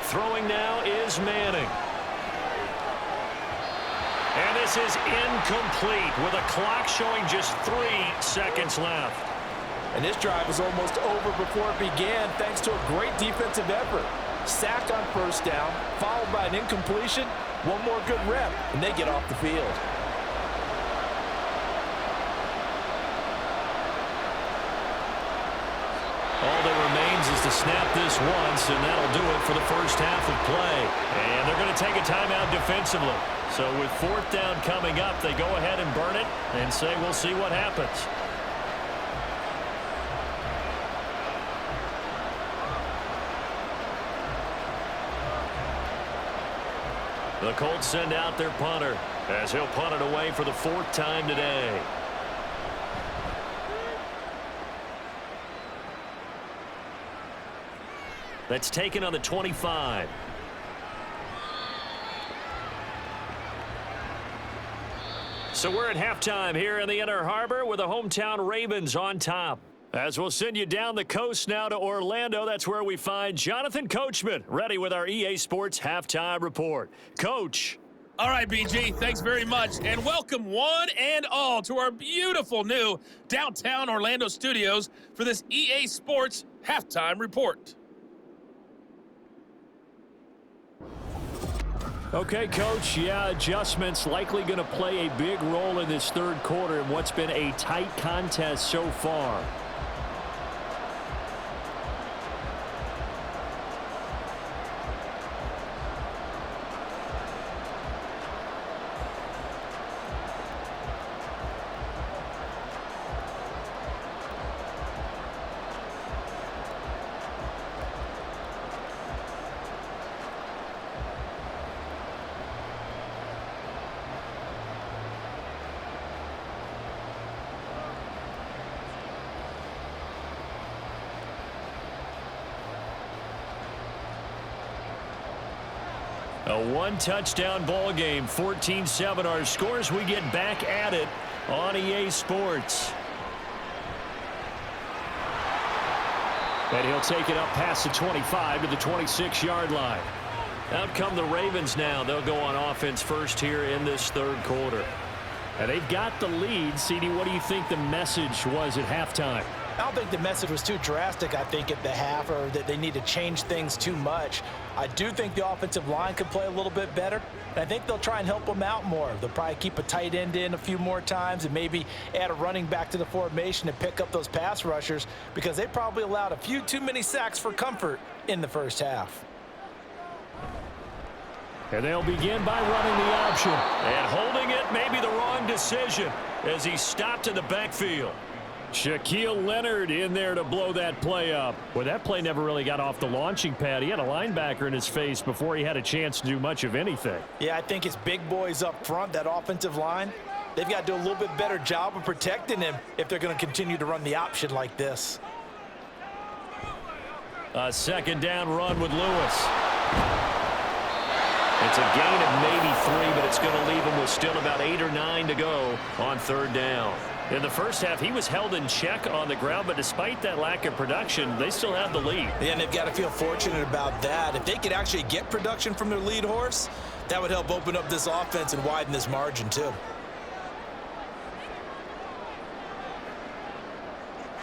S2: Throwing now is Manning. And this is incomplete with a clock showing just 3 seconds left.
S3: And this drive was almost over before it began thanks to a great defensive effort. Sack on first down, followed by an incompletion. One more good rep, and they get off the field.
S2: All that remains is to snap this once, and that'll do it for the first half of play. And they're going to take a timeout defensively. So with 4th down coming up, they go ahead and burn it and say we'll see what happens. The Colts send out their punter as he'll punt it away for the 4th time today. That's taken on the 25. So we're at halftime here in the Inner Harbor with the hometown Ravens on top. As we'll send you down the coast now to Orlando, that's where we find Jonathan Coachman, ready with our EA Sports Halftime Report. Coach.
S7: All right, BG, thanks very much, and welcome one and all to our beautiful new downtown Orlando studios for this EA Sports Halftime Report.
S4: Okay, Coach, adjustments likely going to play a big role in this 3rd quarter in what's been a tight contest so far.
S2: A one-touchdown ball game, 14-7 our scores. We get back at it on EA Sports. And he'll take it up past the 25 to the 26-yard line. Out come the Ravens now. They'll go on offense first here in this third quarter. And they've got the lead. CD, what do you think the message was at halftime?
S5: I don't think the message was too drastic, I think, at the half, or that they need to change things too much. I do think the offensive line could play a little bit better, and I think they'll try and help them out more. They'll probably keep a tight end in a few more times and maybe add a running back to the formation and pick up those pass rushers, because they probably allowed a few too many sacks for comfort in the first half.
S2: And they'll begin by running the option. And holding it may be the wrong decision as he stopped in the backfield. Shaquille Leonard in there to blow that play up. Well, that play never really got off the launching pad. He had a linebacker in his face before he had a chance to do much of anything.
S5: Yeah, I think it's big boys up front, that offensive line. They've got to do a little bit better job of protecting him if they're going to continue to run the option like this.
S2: A second down run with Lewis. It's a gain of maybe 3, but it's going to leave him with still about 8 or 9 to go on third down. In the first half, he was held in check on the ground, but despite that lack of production, they still have the lead.
S5: Yeah, and they've got to feel fortunate about that. If they could actually get production from their lead horse, that would help open up this offense and widen this margin too.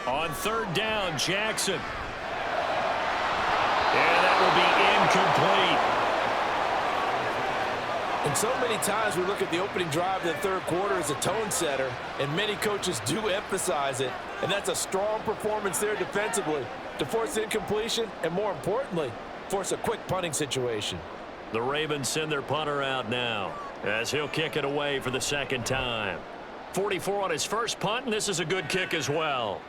S2: On third down, Jackson. And that will be incomplete.
S3: And so many times we look at the opening drive of the third quarter as a tone setter, and many coaches do emphasize it, and that's a strong performance there defensively to force incompletion and, more importantly, force a quick punting situation.
S2: The Ravens send their punter out now as he'll kick it away for the second time. 44 on his first punt, and this is a good kick as well.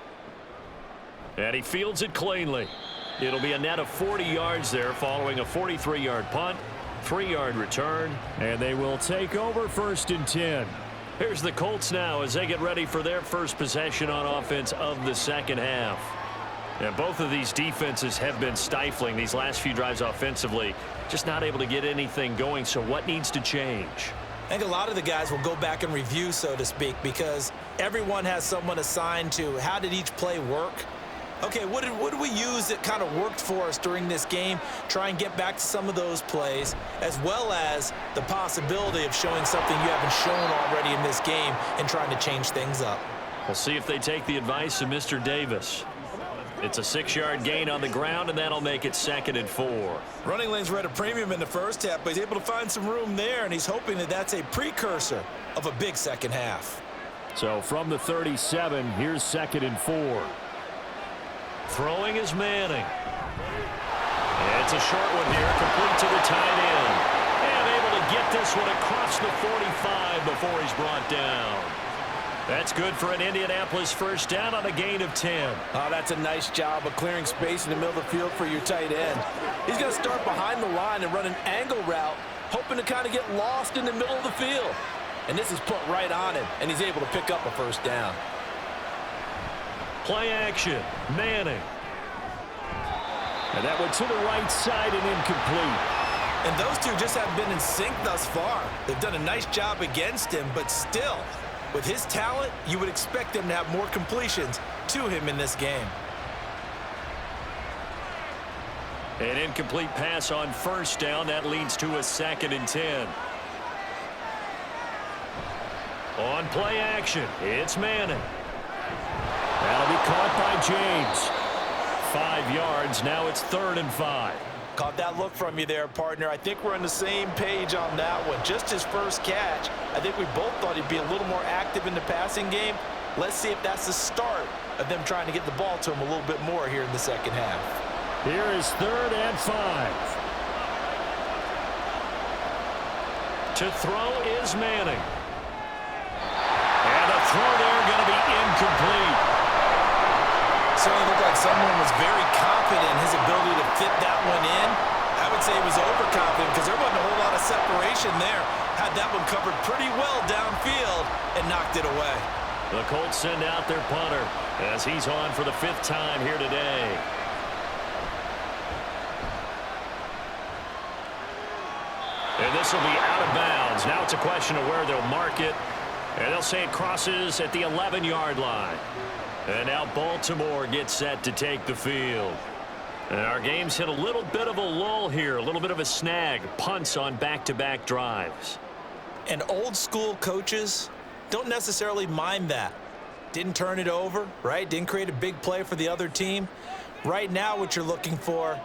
S2: And he fields it cleanly. It'll be a net of 40 yards there following a 43-yard punt. 3-yard return, and they will take over first and 10. Here's the Colts now as they get ready for their first possession on offense of the second half. And both of these defenses have been stifling these last few drives offensively, just not able to get anything going. So what needs to change?
S5: I think a lot of the guys will go back and review, so to speak, because everyone has someone assigned to how did each play work. Okay, what did we use that kind of worked for us during this game? Try and get back to some of those plays, as well as the possibility of showing something you haven't shown already in this game and trying to change things up.
S2: We'll see if they take the advice of Mr. Davis. It's a 6-yard gain on the ground, and that'll make it 2nd and 4.
S5: Running lanes were at a premium in the first half, but he's able to find some room there, and he's hoping that that's a precursor of a big second half.
S2: So from the 37, here's 2nd and 4. Throwing is Manning. It's a short one here, complete to the tight end. And able to get this one across the 45 before he's brought down. That's good for an Indianapolis first down on a gain of 10.
S3: Oh, that's a nice job of clearing space in the middle of the field for your tight end. He's going to start behind the line and run an angle route, hoping to kind of get lost in the middle of the field. And this is put right on him, and he's able to pick up a first down.
S2: Play action, Manning. And that went to the right side and incomplete.
S5: And those two just haven't been in sync thus far. They've done a nice job against him, but still, with his talent, you would expect him to have more completions to him in this game.
S2: An incomplete pass on first down. That leads to a 2nd and 10. On play action, it's Manning. That'll be caught by James. 5 yards. Now it's 3rd and 5.
S5: Caught that look from you there, partner. I think we're on the same page on that one. Just his first catch. I think we both thought he'd be a little more active in the passing game. Let's see if that's the start of them trying to get the ball to him a little bit more here in the second half.
S2: Here is 3rd and 5. To throw is Manning. And a throw there going to be incomplete.
S5: Certainly looked like someone was very confident in his ability to fit that one in. I would say he was overconfident because there wasn't a whole lot of separation there. Had that one covered pretty well downfield and knocked it away.
S2: The Colts send out their punter as he's on for the 5th time here today. And this will be out of bounds. Now it's a question of where they'll mark it. And they'll say it crosses at the 11-yard line. And now Baltimore gets set to take the field. And our game's hit a little bit of a lull here, a little bit of a snag. Punts on back-to-back drives.
S5: And old school coaches don't necessarily mind that. Didn't turn it over, right? Didn't create a big play for the other team. Right now what you're looking for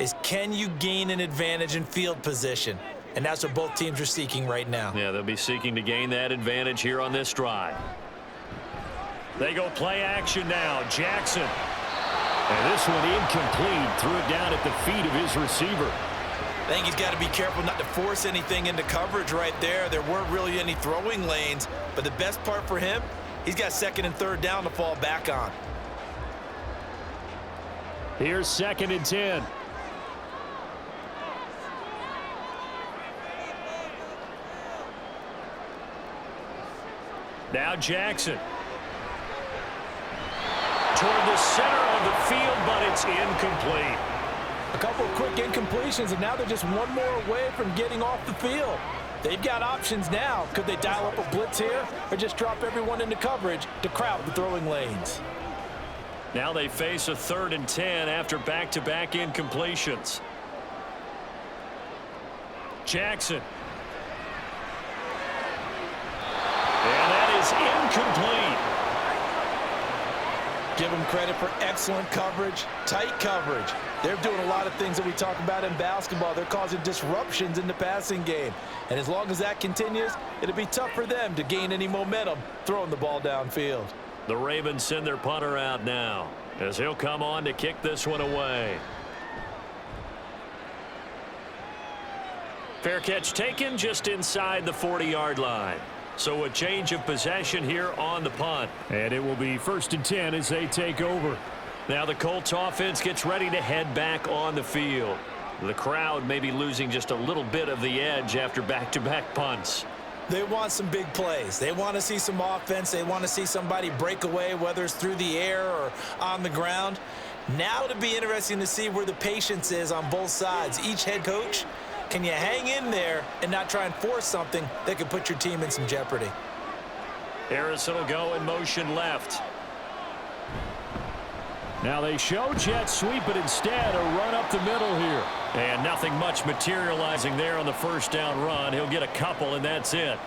S5: is, can you gain an advantage in field position? And that's what both teams are seeking right now.
S2: Yeah, they'll be seeking to gain that advantage here on this drive. They go play action now. Jackson.
S4: And this one incomplete. Threw it down at the feet of his receiver.
S5: I think he's got to be careful not to force anything into coverage right there. There weren't really any throwing lanes. But the best part for him, he's got 2nd and 3rd down to fall back on.
S4: Here's 2nd and 10.
S2: Now Jackson. Toward the center of the field, but it's incomplete.
S3: A couple of quick incompletions, and now they're just one more away from getting off the field. They've got options now. Could they dial up a blitz here or just drop everyone into coverage to crowd the throwing lanes?
S2: Now they face a 3rd and 10 after back-to-back incompletions. Jackson. And that is incomplete.
S5: Give them credit for excellent coverage, tight coverage. They're doing a lot of things that we talk about in basketball. They're causing disruptions in the passing game. And as long as that continues, it'll be tough for them to gain any momentum throwing the ball downfield.
S2: The Ravens send their punter out now as he'll come on to kick this one away. Fair catch taken just inside the 40-yard line. So a change of possession here on the punt.
S4: And it will be 1st and 10 as they take over.
S2: Now the Colts offense gets ready to head back on the field. The crowd may be losing just a little bit of the edge after back-to-back punts.
S5: They want some big plays. They want to see some offense. They want to see somebody break away, whether it's through the air or on the ground. Now it'll be interesting to see where the patience is on both sides. Each head coach, can you hang in there and not try and force something that could put your team in some jeopardy?
S2: Harrison will go in motion left.
S4: Now they show jet sweep, but instead a run up the middle here.
S2: And nothing much materializing there on the 1st down run. He'll get a couple, and that's it.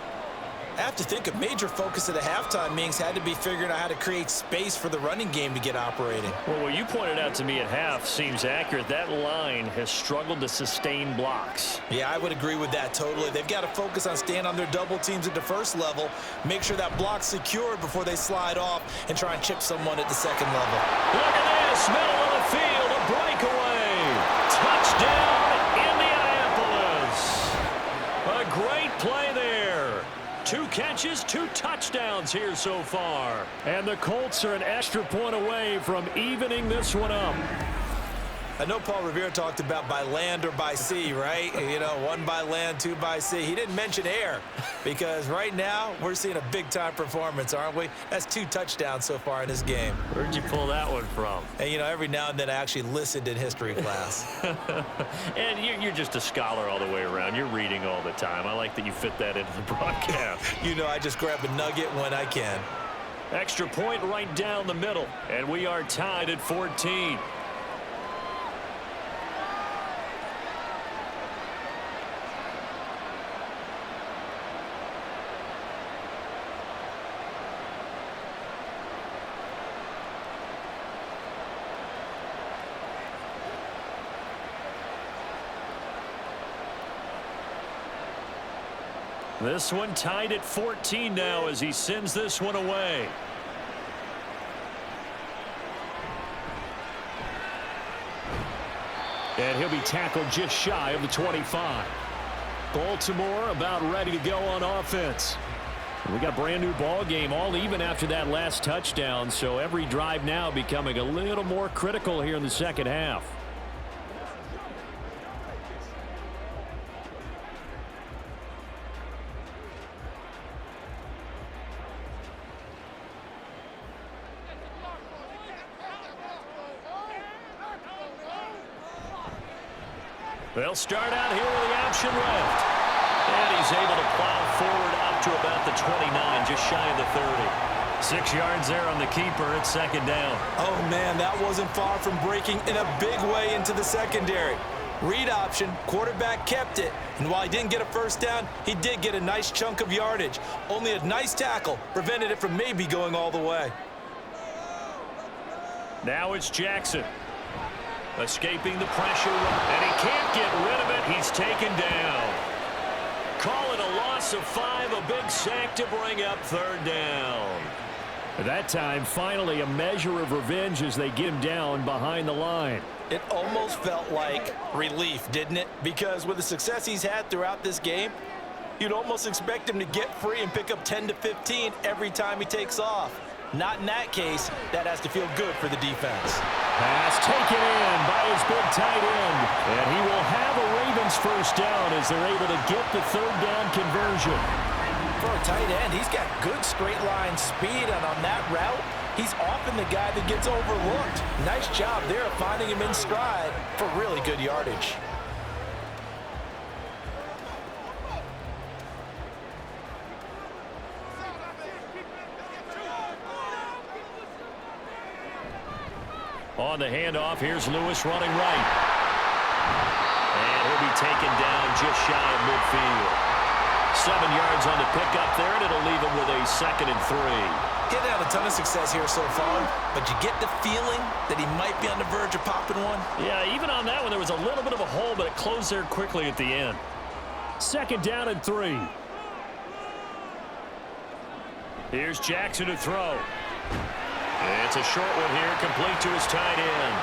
S5: I have to think a major focus of the halftime meetings had to be figuring out how to create space for the running game to get operating.
S2: Well, what you pointed out to me at half seems accurate. That line has struggled to sustain blocks.
S5: Yeah, I would agree with that totally. They've got to focus on staying on their double teams at the 1st level, make sure that block's secured before they slide off and try and chip someone at the 2nd level.
S2: Look at this, middle of the field, a breakaway. Touchdown, Indianapolis. A great play there. 2 catches, 2 touchdowns here so far.
S4: And the Colts are an extra point away from evening this one up.
S5: I know Paul Revere talked about by land or by sea, right? You know, 1 by land, 2 by sea. He didn't mention air because right now we're seeing a big-time performance, aren't we? That's 2 touchdowns so far in this game.
S2: Where'd you pull that one from?
S5: And, you know, every now and then I actually listened in history class.
S2: And you're just a scholar all the way around. You're reading all the time. I like that you fit that into the broadcast.
S5: You know, I just grab a nugget when I can.
S2: Extra point right down the middle. And we are tied at 14. This one tied at 14 now as he sends this one away.
S4: And he'll be tackled just shy of the 25. Baltimore about ready to go on offense. We got a brand new ball game, all even after that last touchdown, so every drive now becoming a little more critical here in the 2nd half.
S2: They'll start out here with the option left. And he's able to plow forward up to about the 29, just shy of the 30. 6 yards there on the keeper. It's second down.
S3: Oh, man, that wasn't far from breaking in a big way into the secondary. Read option, quarterback kept it, and while he didn't get a first down, he did get a nice chunk of yardage. Only a nice tackle prevented it from maybe going all the way.
S2: Now it's Jackson. Escaping the pressure, and he can't get rid of it. He's taken down. Call it a loss of 5, a big sack to bring up third down.
S4: At that time, finally a measure of revenge as they get him down behind the line.
S3: It almost felt like relief, didn't it? Because with the success he's had throughout this game, you'd almost expect him to get free and pick up 10 to 15 every time he takes off. Not in that case. That has to feel good for the defense.
S4: Pass taken in by his big tight end. And he will have a Ravens first down as they're able to get the third down conversion.
S3: For a tight end, he's got good straight line speed, and on that route, he's often the guy that gets overlooked. Nice job there of finding him in stride for really good yardage.
S2: On the handoff, here's Lewis running right. And he'll be taken down just shy of midfield. 7 yards on the pickup there, and it'll leave him with a 2nd and 3.
S3: Getting out a ton of success here so far, but you get the feeling that he might be on the verge of popping one.
S2: Yeah, even on that one, there was a little bit of a hole, but it closed there quickly at the end.
S4: 2nd down and 3.
S2: Here's Jackson to throw. It's a short one here, complete to his tight end.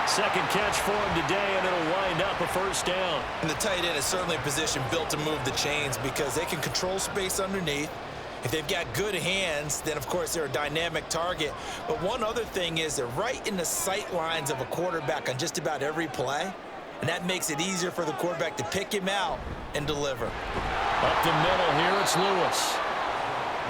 S2: 2nd catch for him today, and it'll wind up a first down.
S3: And the tight end is certainly a position built to move the chains because they can control space underneath. If they've got good hands, then of course they're a dynamic target. But one other thing is they're right in the sight lines of a quarterback on just about every play. And that makes it easier for the quarterback to pick him out and deliver.
S2: Up the middle here, it's Lewis.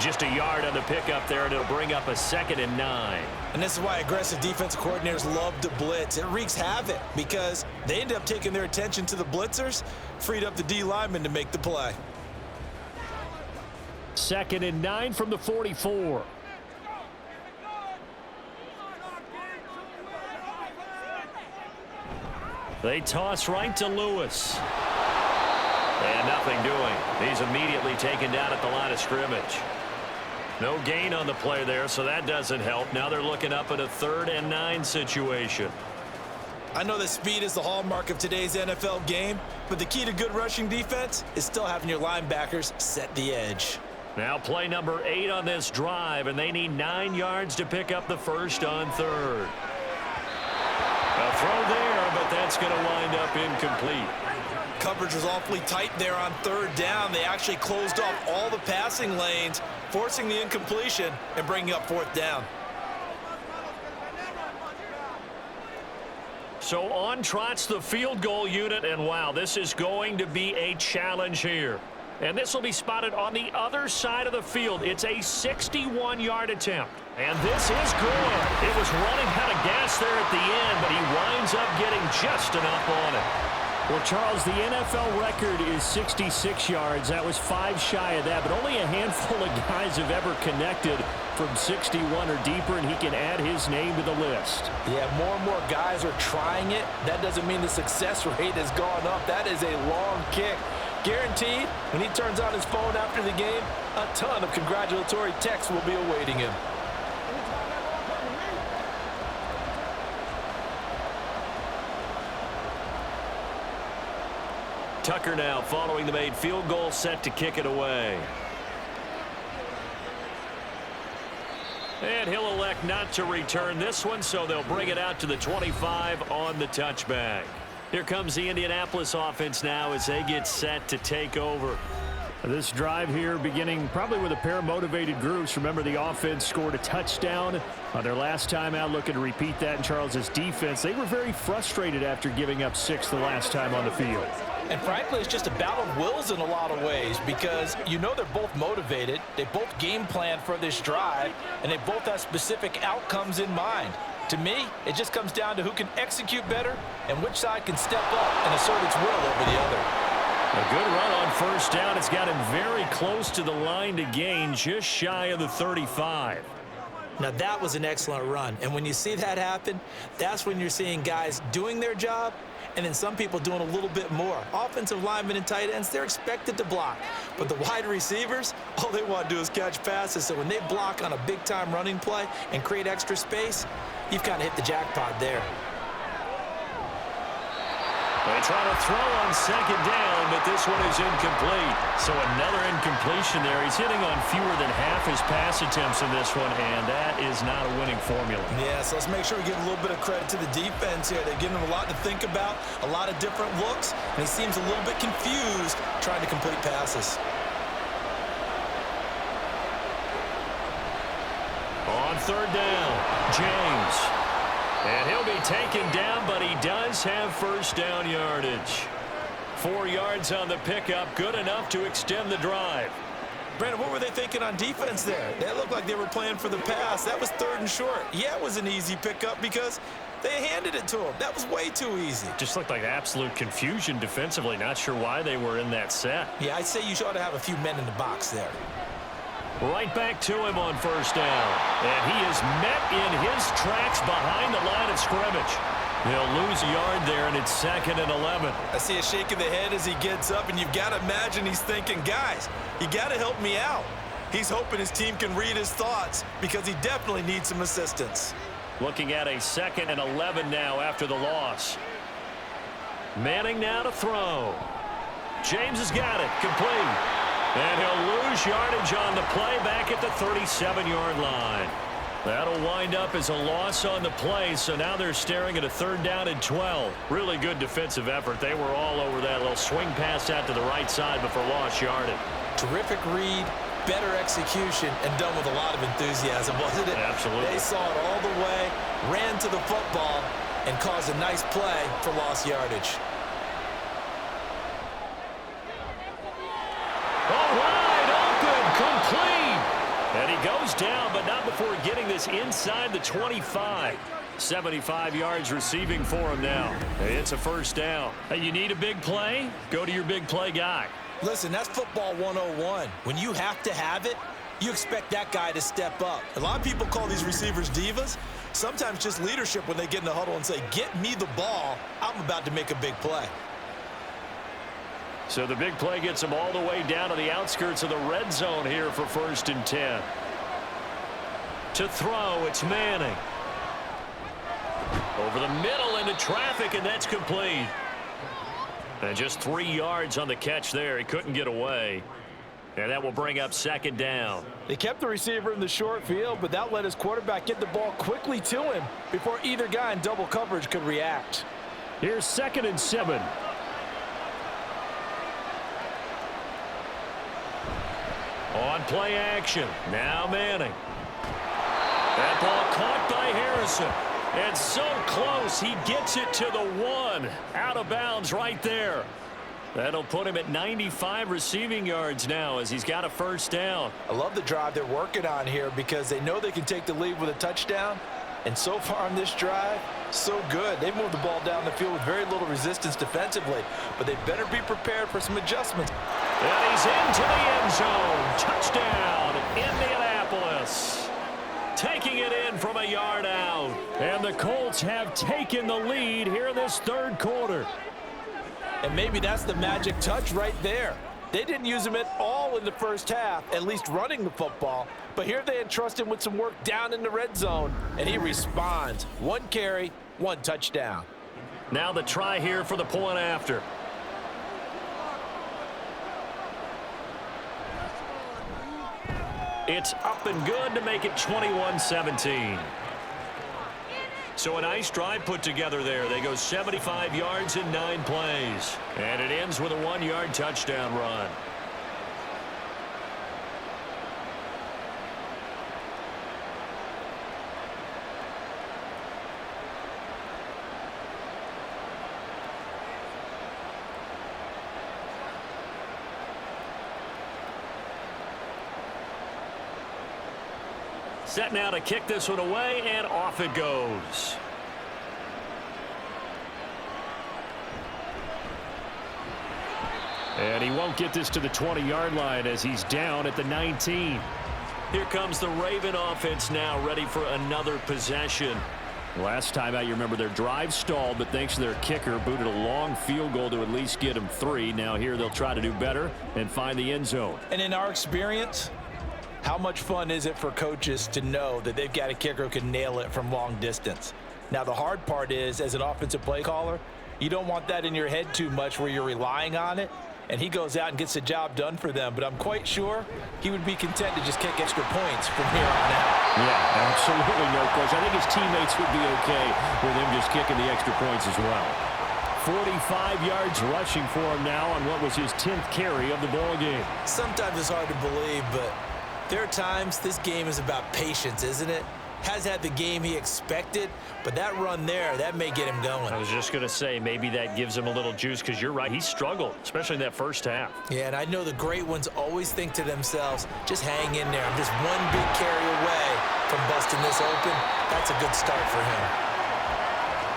S2: Just a yard on the pickup there, and it'll bring up a 2nd and 9.
S3: And this is why aggressive defensive coordinators love to blitz. It wreaks havoc because they end up taking their attention to the blitzers, freed up the D lineman to make the play.
S4: 2nd and 9 from the 44.
S2: They toss right to Lewis. And nothing doing. He's immediately taken down at the line of scrimmage. No gain on the play there, so that doesn't help. Now they're looking up at a 3rd and 9 situation.
S3: I know that speed is the hallmark of today's NFL game, but the key to good rushing defense is still having your linebackers set the edge.
S2: Now play number 8 on this drive, and they need 9 yards to pick up the first on 3rd. A throw there, but that's going to wind up incomplete.
S3: Coverage was awfully tight there on 3rd down. They actually closed off all the passing lanes, forcing the incompletion and bringing up 4th down.
S2: So on trots the field goal unit, and wow, this is going to be a challenge here. And this will be spotted on the other side of the field. It's a 61-yard attempt. And this is good. It was running out of gas there at the end, but he winds up getting just enough on it.
S4: Well, Charles, the NFL record is 66 yards. That was 5 shy of that, but only a handful of guys have ever connected from 61 or deeper, and he can add his name to the list.
S3: Yeah, more and more guys are trying it. That doesn't mean the success rate has gone up. That is a long kick. Guaranteed, when he turns on his phone after the game, a ton of congratulatory texts will be awaiting him.
S2: Tucker now following the made field goal, set to kick it away. And he'll elect not to return this one, so they'll bring it out to the 25 on the touchback. Here comes the Indianapolis offense now as they get set to take over.
S4: This drive here beginning probably with a pair of motivated groups. Remember, the offense scored a touchdown on their last time out, looking to repeat that in Charles's defense. They were very frustrated after giving up 6 the last time on the field.
S3: And frankly, it's just a battle of wills in a lot of ways because you know they're both motivated, they both game plan for this drive, and they both have specific outcomes in mind. To me, it just comes down to who can execute better and which side can step up and assert its will over the other.
S2: A good run on first down. It's got him very close to the line to gain, just shy of the 35.
S5: Now, that was an excellent run. And when you see that happen, that's when you're seeing guys doing their job and then some people doing a little bit more. Offensive linemen and tight ends, they're expected to block. But the wide receivers, all they want to do is catch passes. So when they block on a big-time running play and create extra space, you've kind of hit the jackpot there.
S2: They try to throw on second down, but this one is incomplete. So another incompletion there. He's hitting on fewer than half his pass attempts in this one, and that is not a winning formula.
S5: Yeah, so let's make sure we give a little bit of credit to the defense here. They're giving him a lot to think about, a lot of different looks, and he seems a little bit confused trying to complete passes.
S2: On third down, James. And he'll be taken down, but he does have first down yardage. 4 yards on the pickup, good enough to extend the drive.
S5: Brandon, what were they thinking on defense there? They looked like they were playing for the pass. That was 3rd and short. Yeah, it was an easy pickup because they handed it to him. That was way too easy.
S2: Just looked like absolute confusion defensively. Not sure why they were in that set.
S5: Yeah, I'd say you ought to have a few men in the box there.
S2: Right back to him on first down. And he is met in his tracks behind the line of scrimmage. He'll lose a yard there, and it's 2nd and 11.
S5: I see a shake of the head as he gets up, and you've got to imagine he's thinking, guys, you got to help me out. He's hoping his team can read his thoughts because he definitely needs some assistance.
S2: Looking at a 2nd and 11 now after the loss. Manning now to throw. James has got it. Complete. And he'll lose yardage on the play back at the 37-yard line. That'll wind up as a loss on the play, so now they're staring at a 3rd down and 12. Really good defensive effort. They were all over that little swing pass out to the right side before lost yardage.
S5: Terrific read, better execution, and done with a lot of enthusiasm, wasn't it?
S2: Absolutely.
S5: They saw it all the way, ran to the football, and caused a nice play for lost yardage.
S2: All right, open, complete. And he goes down, but not before getting this inside the 25. 75 yards receiving for him now. It's a first down. Hey, you need a big play? Go to your big play guy.
S5: Listen, that's football 101. When you have to have it, you expect that guy to step up. A lot of people call these receivers divas. Sometimes just leadership when they get in the huddle and say, get me the ball. I'm about to make a big play.
S2: So the big play gets him all the way down to the outskirts of the red zone here for 1st and 10. To throw, it's Manning. Over the middle into traffic, and that's complete. And just 3 yards on the catch there. He couldn't get away. And that will bring up 2nd down.
S3: They kept the receiver in the short field, but that let his quarterback get the ball quickly to him before either guy in double coverage could react.
S4: Here's 2nd and 7.
S2: On play action. Now Manning. That ball caught by Harrison. And so close, he gets it to the 1. Out of bounds right there. That'll put him at 95 receiving yards now as he's got a first down.
S5: I love the drive they're working on here because they know they can take the lead with a touchdown. And so far on this drive, so good. They've moved the ball down the field with very little resistance defensively. But they better be prepared for some adjustments.
S2: And he's into the end zone. Touchdown, Indianapolis. Taking it in from a yard out.
S4: And the Colts have taken the lead here in this 3rd quarter.
S3: And maybe that's the magic touch right there. They didn't use him at all in the first half, at least running the football. But here they entrust him with some work down in the red zone, and he responds. 1 carry, 1 touchdown.
S2: Now the try here for the point after. It's up and good to make it 21-17. So a nice drive put together there. They go 75 yards in 9 plays. And it ends with a 1-yard touchdown run. Set now to kick this one away, and off it goes.
S4: And he won't get this to the 20-yard line as he's down at the 19.
S2: Here comes the Raven offense now, ready for another possession.
S4: Last time out, you remember their drive stalled, but thanks to their kicker, booted a long field goal to at least get them 3. Now here they'll try to do better and find the end zone.
S3: And in our experience, how much fun is it for coaches to know that they've got a kicker who can nail it from long distance? Now, the hard part is, as an offensive play caller, you don't want that in your head too much where you're relying on it, and he goes out and gets the job done for them. But I'm quite sure he would be content to just kick extra points from here on out.
S4: Yeah, absolutely no question. I think his teammates would be okay with him just kicking the extra points as well. 45 yards rushing for him now on what was his 10th carry of the ball game.
S5: Sometimes it's hard to believe, but there are times this game is about patience, isn't it? Has had the game he expected, but that run there, that may get him going.
S2: I was just going to say, maybe that gives him a little juice, because you're right, he struggled, especially in that first half.
S5: Yeah, and I know the great ones always think to themselves, just hang in there. I'm just one big carry away from busting this open. That's a good start for him.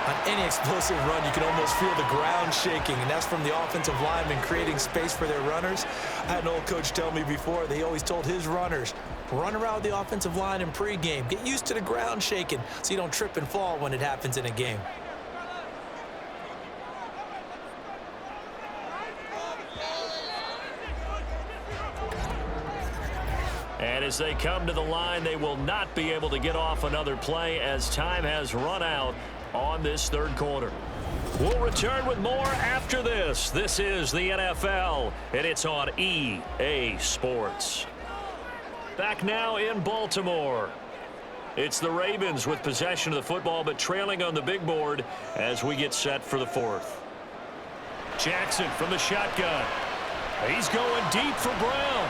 S5: On any explosive run, you can almost feel the ground shaking, and that's from the offensive linemen creating space for their runners. I had an old coach tell me before, they always told his runners, run around with the offensive line in pregame. Get used to the ground shaking so you don't trip and fall when it happens in a game.
S2: And as they come to the line, they will not be able to get off another play as time has run out on this third quarter. We'll return with more after this. This is the NFL, and it's on EA Sports. Back now in Baltimore. It's the Ravens with possession of the football, but trailing on the big board as we get set for the fourth. Jackson from the shotgun. He's going deep for Brown.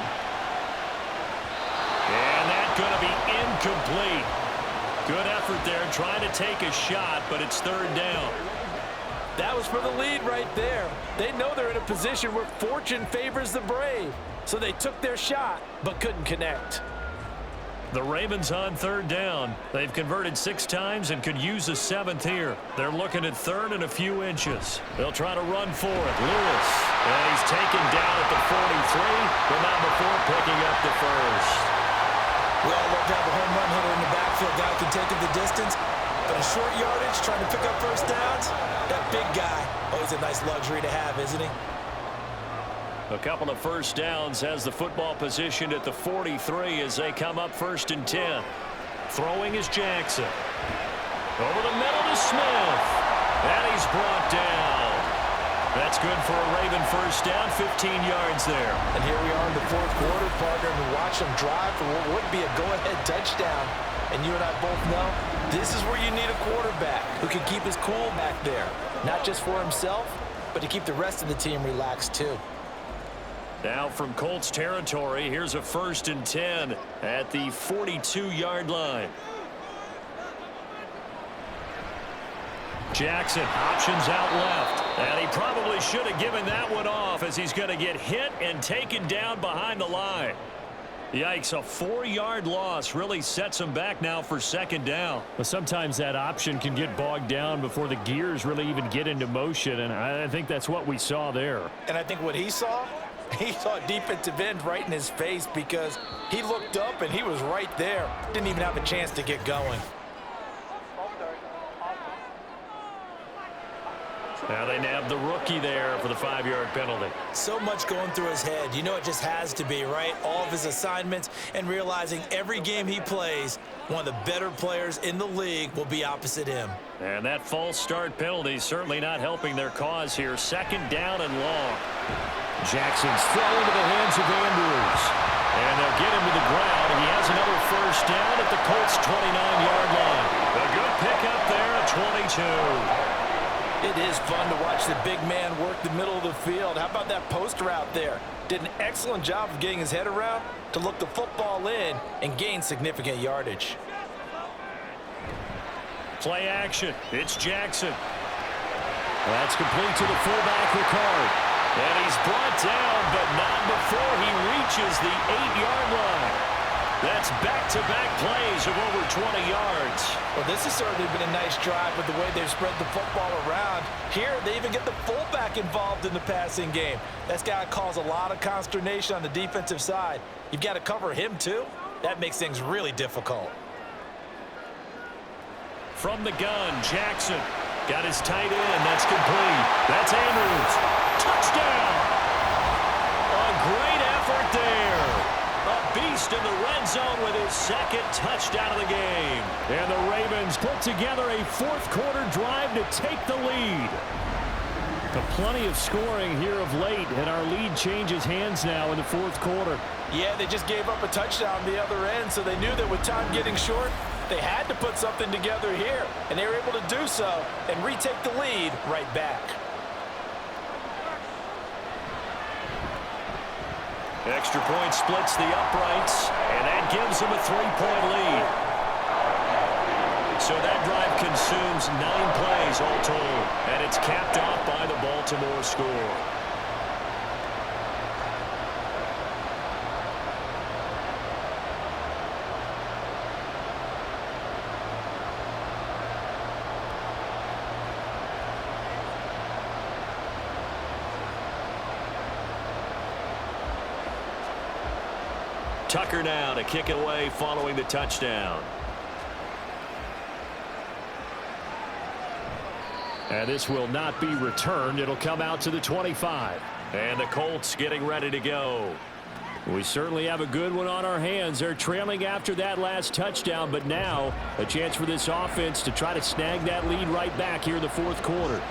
S2: And that's going to be incomplete. Good effort there trying to take a shot, but it's third down.
S3: That was for the lead right there. They know they're in a position where fortune favors the brave. So they took their shot, but couldn't connect.
S2: The Ravens on third down. They've converted 6 times and could use a 7th here. They're looking at third and a few inches. They'll try to run for it. Lewis. And he's taken down at the 43, but not before picking up the first.
S5: We all love to have a home run hitter in the backfield. Guy can take it the distance, but a short yardage trying to pick up first downs, that big guy, always a nice luxury to have, isn't he?
S2: A couple of first downs has the football positioned at the 43 as they come up 1st and 10. Throwing is Jackson. Over the middle to Smith. And he's brought down. That's good for a Raven first down, 15 yards there.
S3: And here we are in the fourth quarter, partner, and we watch them drive for what would be a go-ahead touchdown. And you and I both know this is where you need a quarterback who can keep his cool back there. Not just for himself, but to keep the rest of the team relaxed too.
S2: Now from Colts territory, here's a 1st and 10 at the 42-yard line. Jackson options out left. And he probably should have given that one off as he's going to get hit and taken down behind the line. Yikes, a 4-yard loss really sets him back now for 2nd down.
S4: But sometimes that option can get bogged down before the gears really even get into motion, and I think that's what we saw there.
S3: And I think what he saw defensive end right in his face because he looked up and he was right there. Didn't even have a chance to get going.
S2: Now they nab the rookie there for the 5-yard penalty.
S5: So much going through his head. You know it just has to be, right? All of his assignments and realizing every game he plays, one of the better players in the league will be opposite him.
S2: And that false start penalty certainly not helping their cause here. 2nd down and long.
S4: Jackson's throw into the hands of Andrews.
S2: And they'll get him to the ground. He has another first down at the Colts' 29-yard line. A good pickup there at 22.
S3: It is fun to watch the big man work the middle of the field. How about that post route there? Did an excellent job of getting his head around to look the football in and gain significant yardage.
S2: Play action. It's Jackson.
S4: That's complete to the fullback, Ricard.
S2: And he's brought down, but not before he reaches the 8-yard line. That's back-to-back plays of over 20 yards.
S3: Well, this has certainly been a nice drive with the way they've spread the football around. Here, they even get the fullback involved in the passing game. That's got to cause a lot of consternation on the defensive side. You've got to cover him, too. That makes things really difficult.
S2: From the gun, Jackson got his tight end. That's complete. That's Andrews. Touchdown. A great effort there. A beast in the red zone with his second touchdown of the game.
S4: And the Ravens put together a fourth-quarter drive to take the lead. Plenty of scoring here of late, and our lead changes hands now in the fourth quarter.
S3: Yeah, they just gave up a touchdown on the other end, so they knew that with time getting short, they had to put something together here, and they were able to do so and retake the lead right back.
S2: Extra point splits the uprights, and that gives them a 3-point lead. So that drive consumes 9 plays all told, and it's capped off by the Baltimore score. Tucker now to kick it away following the touchdown.
S4: And this will not be returned. It'll come out to the 25.
S2: And the Colts getting ready to go.
S4: We certainly have a good one on our hands. They're trailing after that last touchdown, but now a chance for this offense to try to snag that lead right back here in the fourth quarter.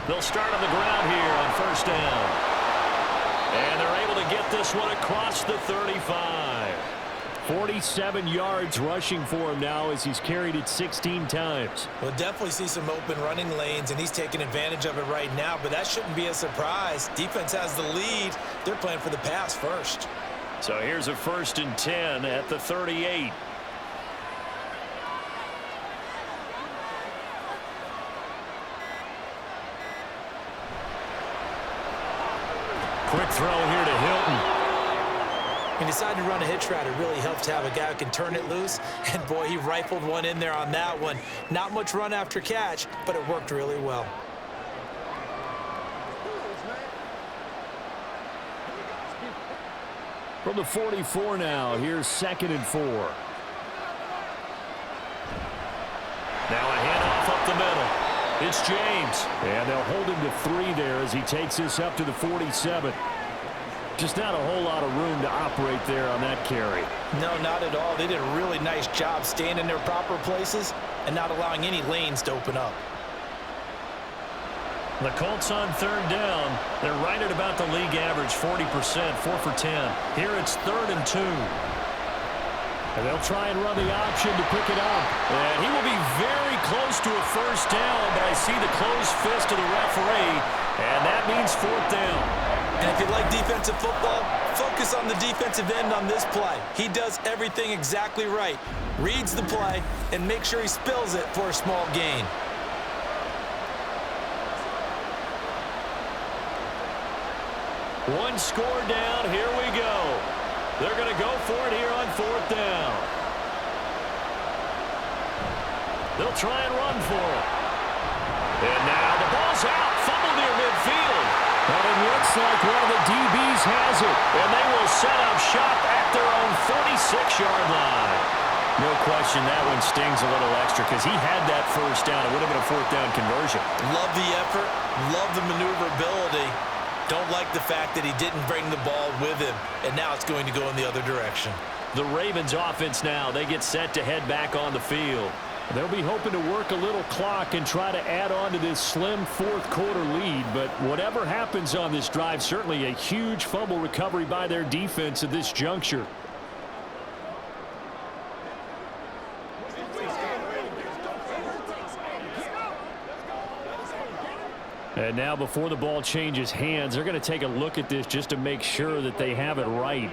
S2: They'll start on the ground here on first down. And they're able to get this one across the 35.
S4: 47 yards rushing for him now as he's carried it 16 times.
S5: We'll definitely see some open running lanes, and he's taking advantage of it right now, but that shouldn't be a surprise. Defense has the lead. They're playing for the pass first.
S2: So here's a 1st and 10 at the 38.
S4: Quick throw here to Hilton.
S5: When he decided to run a hitch route, it really helps to have a guy who can turn it loose. And, boy, he rifled one in there on that one. Not much run after catch, but it worked really well.
S4: From the 44 now, here's 2nd and 4.
S2: Now a handoff up the middle. It's James.
S4: And they'll hold him to 3 there as he takes this up to the 47. Just not a whole lot of room to operate there on that carry.
S5: No, not at all. They did a really nice job staying in their proper places and not allowing any lanes to open up.
S2: The Colts on 3rd down. They're right at about the league average, 40%, 4 for 10. Here it's 3rd and 2.
S4: And they'll try and run the option to pick it up.
S2: And he will be very close to a first down, but I see the closed fist of the referee, and that means 4th down.
S5: And if you like defensive football, focus on the defensive end on this play. He does everything exactly right. Reads the play and makes sure he spills it for a small gain.
S2: One score down. Here we go. They're going to go for it here on 4th down. They'll try and run for it. And now the ball's out. Fumble near midfield.
S4: But it looks like one of the DBs has it.
S2: And they will set up shop at their own 46-yard line. No question that one stings a little extra because he had that first down. It would have been a 4th down conversion.
S5: Love the effort. Love the maneuverability. Don't like the fact that he didn't bring the ball with him, and now it's going to go in the other direction.
S2: The Ravens offense now, they get set to head back on the field.
S4: They'll be hoping to work a little clock and try to add on to this slim fourth quarter lead, but whatever happens on this drive, certainly a huge fumble recovery by their defense at this juncture. And now before the ball changes hands, they're going to take a look at this just to make sure that they have it right.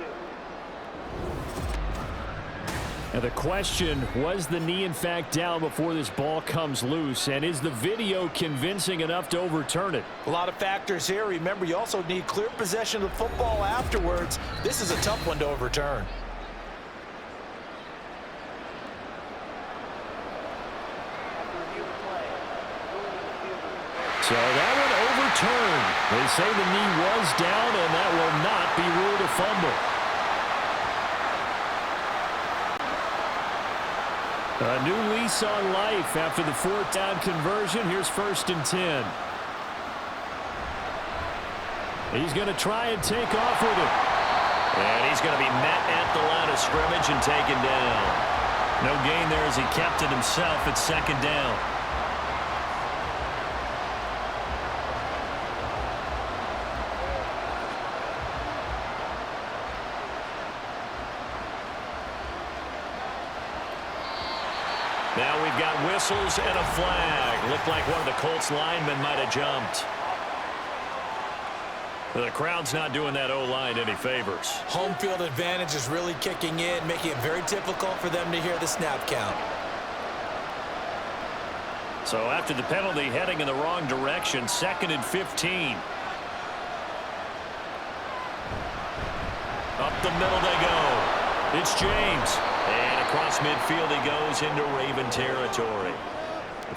S4: And the question, was the knee in fact down before this ball comes loose? And is the video convincing enough to overturn it?
S3: A lot of factors here. Remember, you also need clear possession of the football afterwards. This is a tough one to overturn.
S4: So that one overturned. They say the knee was down, and that will not be ruled a fumble. A new lease on life after the fourth down conversion. Here's 1st and 10. He's going to try and take off with it.
S2: And he's going to be met at the line of scrimmage and taken down. No gain there as he kept it himself at 2nd down. Now we've got whistles and a flag. Looked like one of the Colts linemen might have jumped. The crowd's not doing that O-line any favors.
S5: Home field advantage is really kicking in, making it very difficult for them to hear the snap count.
S2: So after the penalty, heading in the wrong direction, 2nd and 15. Up the middle they go. It's James. And across midfield he goes into Raven territory.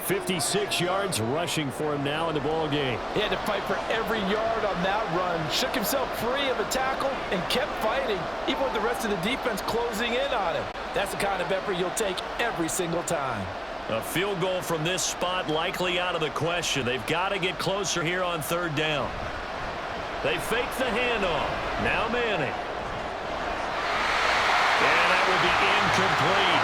S4: 56 yards rushing for him now in the ball game.
S3: He had to fight for every yard on that run. Shook himself free of a tackle and kept fighting, even with the rest of the defense closing in on him. That's the kind of effort you'll take every single time.
S2: A field goal from this spot likely out of the question. They've got to get closer here on 3rd down. They fake the handoff. Now Manning. And that will be incomplete.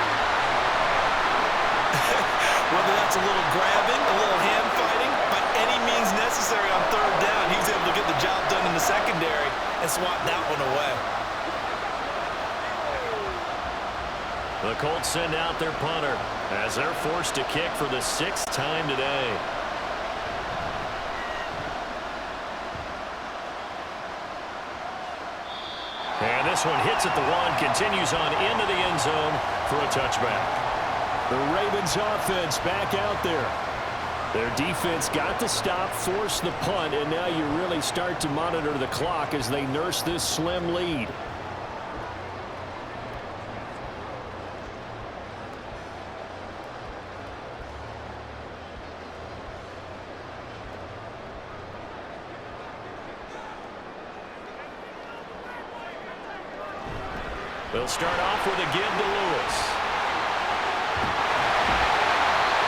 S5: Whether that's a little grabbing, a little hand fighting, by any means necessary on 3rd down, he was able to get the job done in the secondary and swat that one away.
S2: The Colts send out their punter as they're forced to kick for the 6th time today. And this one hits at the 1, continues on into the end zone for a touchback.
S4: The Ravens offense back out there. Their defense got the stop, forced the punt, and now you really start to monitor the clock as they nurse this slim lead.
S2: They'll start off with a give to Lewis.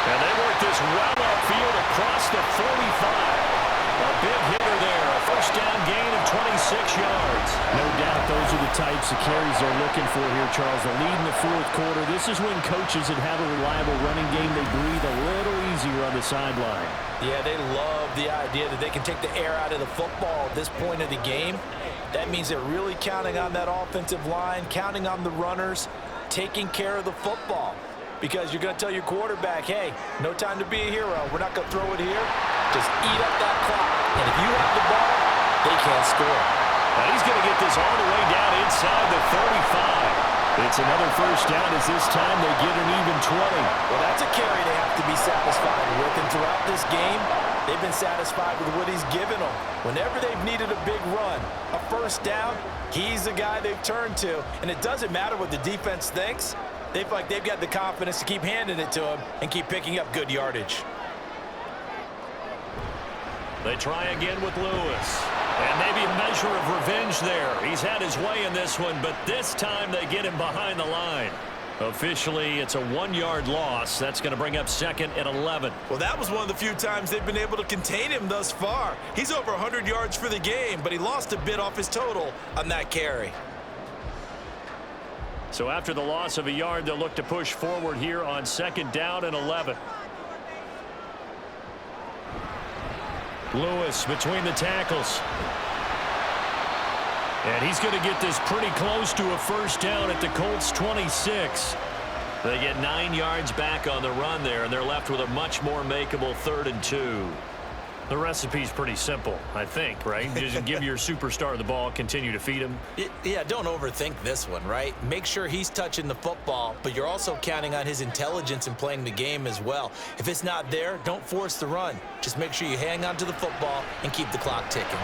S2: And they work this well upfield across the 45. A big hitter there. A 1st down gain of 26 yards.
S4: No doubt those are the types of carries they're looking for here, Charles. The lead in the 4th quarter. This is when coaches that have a reliable running game, they breathe a little easier on the sideline.
S3: Yeah, they love the idea that they can take the air out of the football at this point of the game. That means they're really counting on that offensive line, counting on the runners, taking care of the football. Because you're going to tell your quarterback, hey, no time to be a hero. We're not going to throw it here. Just eat up that clock. And if you have the ball, they can't score.
S2: Now he's going to get this all the way down inside the 35.
S4: It's another 1st down as this time they get an even 20.
S3: Well, that's a carry they have to be satisfied with. And throughout this game, they've been satisfied with what he's given them. Whenever they've needed a big run, a 1st down, he's the guy they've turned to. And it doesn't matter what the defense thinks. They feel like they've got the confidence to keep handing it to him and keep picking up good yardage.
S2: They try again with Lewis. And maybe a measure of revenge there. He's had his way in this one, but this time they get him behind the line. Officially, it's a 1-yard loss. That's going to bring up 2nd and 11.
S5: Well, that was one of the few times they've been able to contain him thus far. He's over 100 yards for the game, but he lost a bit off his total on that carry.
S2: So after the loss of a yard, they'll look to push forward here on 2nd down and 11. Lewis between the tackles. And he's going to get this pretty close to a 1st down at the Colts 26. They get 9 yards back on the run there, and they're left with a much more makeable 3rd and 2. The recipe's pretty simple, I think, right? Just give your superstar the ball, continue to feed him.
S5: Yeah, don't overthink this one, right? Make sure he's touching the football, but you're also counting on his intelligence in playing the game as well. If it's not there, don't force the run. Just make sure you hang on to the football and keep the clock ticking.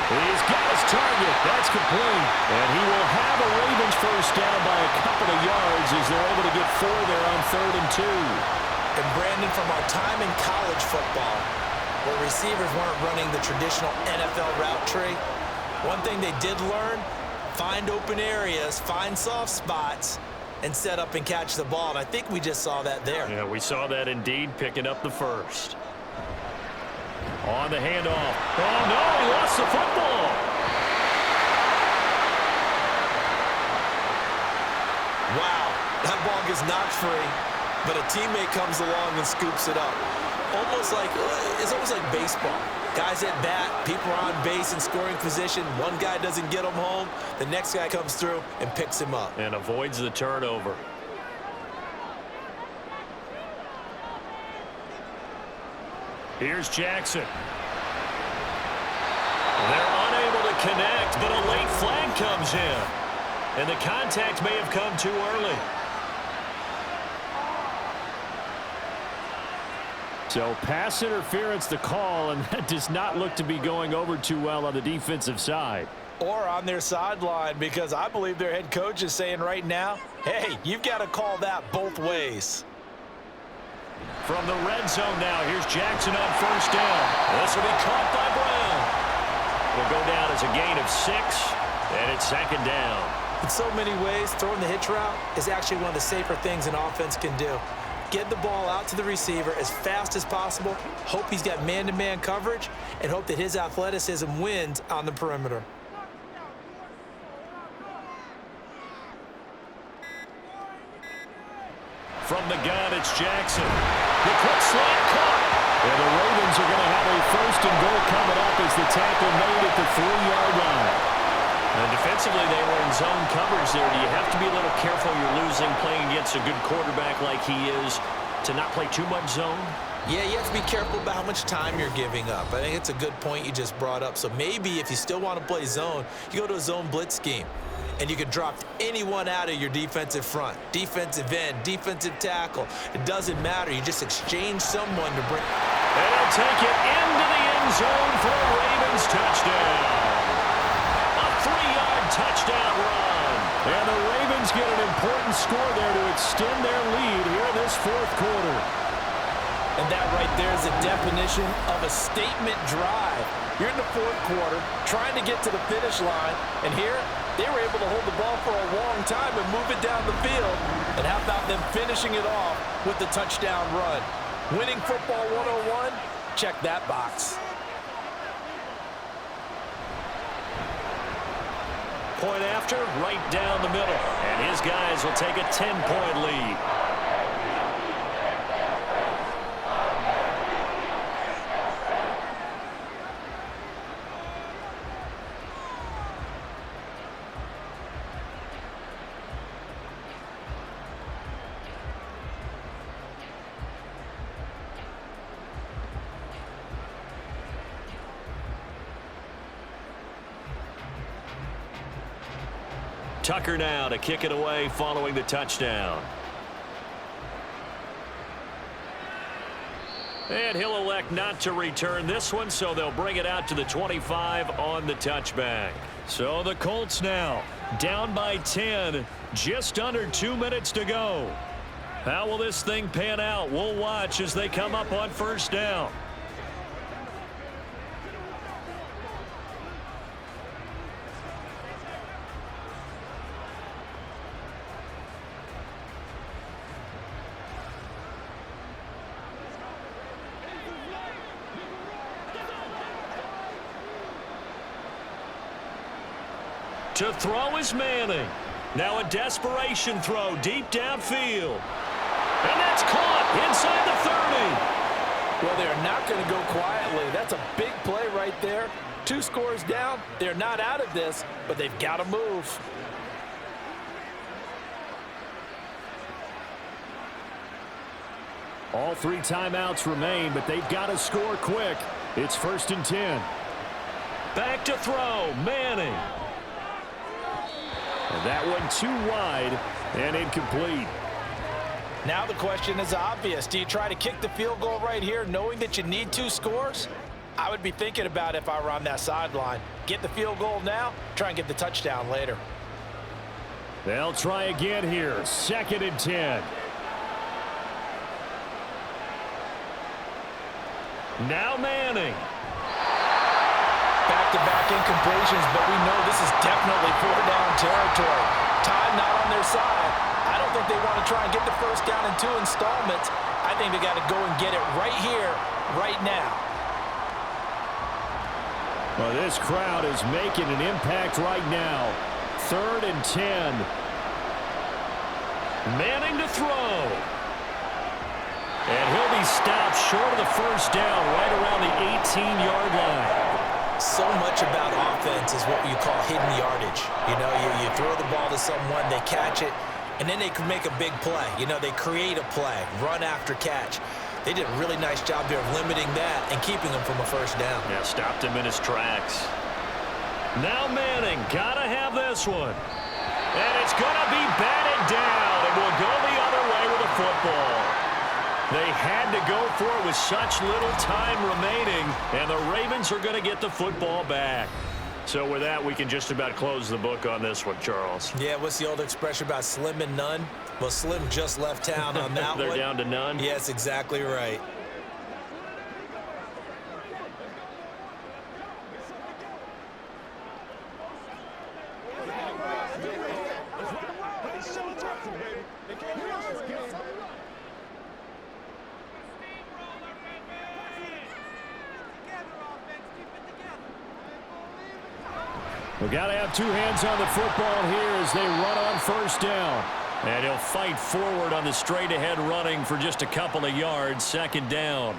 S4: He's got his target. That's complete. And he will have a Ravens first down by a couple of yards as they're able to get 4 there on 3rd and 2.
S5: And Brandon, from our time in college football, where receivers weren't running the traditional NFL route tree, one thing they did learn, find open areas, find soft spots, and set up and catch the ball. And I think we just saw that there.
S2: Yeah, we saw that indeed, picking up the first. On the handoff. Oh, no, he lost the football.
S5: Wow, that ball gets knocked free, but a teammate comes along and scoops it up. It's almost like baseball. Guys at bat, people are on base in scoring position. One guy doesn't get him home. The next guy comes through and picks him up.
S2: And avoids the turnover. Here's Jackson. They're unable to connect, but a late flag comes in. And the contact may have come too early.
S4: So pass interference the call, and that does not look to be going over too well on the defensive side.
S5: Or on their sideline, because I believe their head coach is saying right now, hey, you've got to call that both ways.
S2: From the red zone now, here's Jackson on first down. This will be caught by Brown. Will go down as a gain of 6, and it's 2nd down.
S5: In so many ways, throwing the hitch route is actually one of the safer things an offense can do. Get the ball out to the receiver as fast as possible, hope he's got man-to-man coverage, and hope that his athleticism wins on the perimeter.
S2: From the gun, it's Jackson. The quick slant caught.
S4: And the Ravens are going to have a 1st and goal coming up as the tackle made at the 3-yard line.
S2: And defensively, they were in zone coverage there. Do you have to be a little careful you're losing playing against a good quarterback like he is to not play too much zone?
S5: Yeah, you have to be careful about how much time you're giving up. I think it's a good point you just brought up. So maybe if you still want to play zone, you go to a zone blitz scheme. And you can drop anyone out of your defensive front. Defensive end, defensive tackle. It doesn't matter. You just exchange someone to bring.
S2: And they'll take it into the end zone for a Ravens touchdown. A 3-yard touchdown run.
S4: And the Ravens get an important score there to extend their lead here in this 4th quarter.
S5: And that right there is the definition of a statement drive. You're in the 4th quarter, trying to get to the finish line, and here they were able to hold the ball for a long time and move it down the field. And how about them finishing it off with the touchdown run? Winning football 101? Check that box.
S2: Point after, right down the middle. And his guys will take a 10-point lead. Tucker now to kick it away following the touchdown. And he'll elect not to return this one, so they'll bring it out to the 25 on the touchback. So the Colts now down by 10, just under 2 minutes to go. How will this thing pan out? We'll watch as they come up on first down. To throw is Manning. Now a desperation throw deep downfield. And that's caught inside the 30.
S5: Well, they're not going to go quietly. That's a big play right there. 2 scores down. They're not out of this, but they've got to move.
S4: All 3 timeouts remain, but they've got to score quick. It's 1st and 10.
S2: Back to throw, Manning.
S4: And that one too wide and incomplete.
S3: Now the question is obvious. Do you try to kick the field goal right here knowing that you need 2 scores? I would be thinking about it if I were on that sideline. Get the field goal now, try and get the touchdown later.
S4: They'll try again here. 2nd and 10.
S2: Now Manning.
S3: Back-to-back incompletions, but we know this is definitely 4-down territory. Time not on their side. I don't think they want to try and get the first down in 2 installments. I think they got to go and get it right here, right now.
S4: Well, this crowd is making an impact right now. 3rd and 10.
S2: Manning to throw. And he'll be stopped short of the first down right around the 18-yard line.
S5: So much about offense is what you call hidden yardage. You know, you throw the ball to someone, they catch it, and then they can make a big play. You know, they create a play, run after catch. They did a really nice job there of limiting that and keeping him from a first down.
S2: Yeah, stopped him in his tracks. Now Manning, gotta have this one. And it's gonna be batted down, and we'll go the other way with the football. They had to go for it with such little time remaining, and the Ravens are going to get the football back. So with that, we can just about close the book on this one, Charles.
S5: Yeah, what's the old expression about slim and none? Well, Slim just left town on that
S2: They're
S5: one.
S2: down to none?
S5: Yes, exactly right.
S4: We've got to have 2 hands on the football here as they run on first down.
S2: And he'll fight forward on the straight-ahead running for just a couple of yards, 2nd down.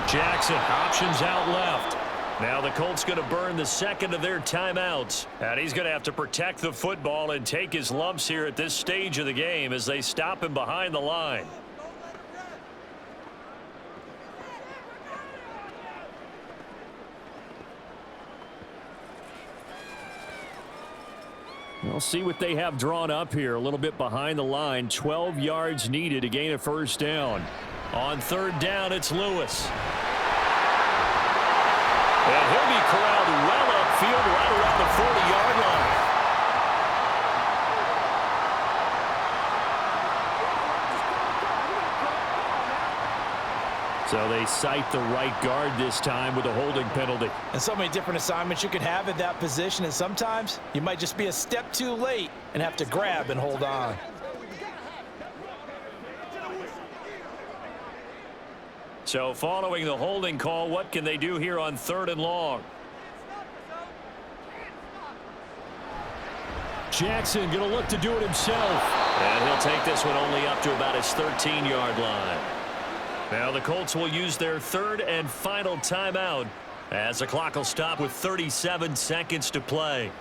S2: Jackson, options out left. Now the Colts going to burn the 2nd of their timeouts. And he's going to have to protect the football and take his lumps here at this stage of the game as they stop him behind the line.
S4: We'll see what they have drawn up here. A little bit behind the line. 12 yards needed to gain a first down.
S2: On 3rd down, it's Lewis. And he'll be corralled well upfield right around the 40-yard line.
S4: So they cite the right guard this time with a holding penalty.
S3: And so many different assignments you can have at that position, and sometimes you might just be a step too late and have to grab and hold on.
S2: So following the holding call, what can they do here on 3rd and long?
S4: Jackson going to look to do it himself.
S2: And he'll take this one only up to about his 13-yard line. Now the Colts will use their 3rd and final timeout as the clock will stop with 37 seconds to play.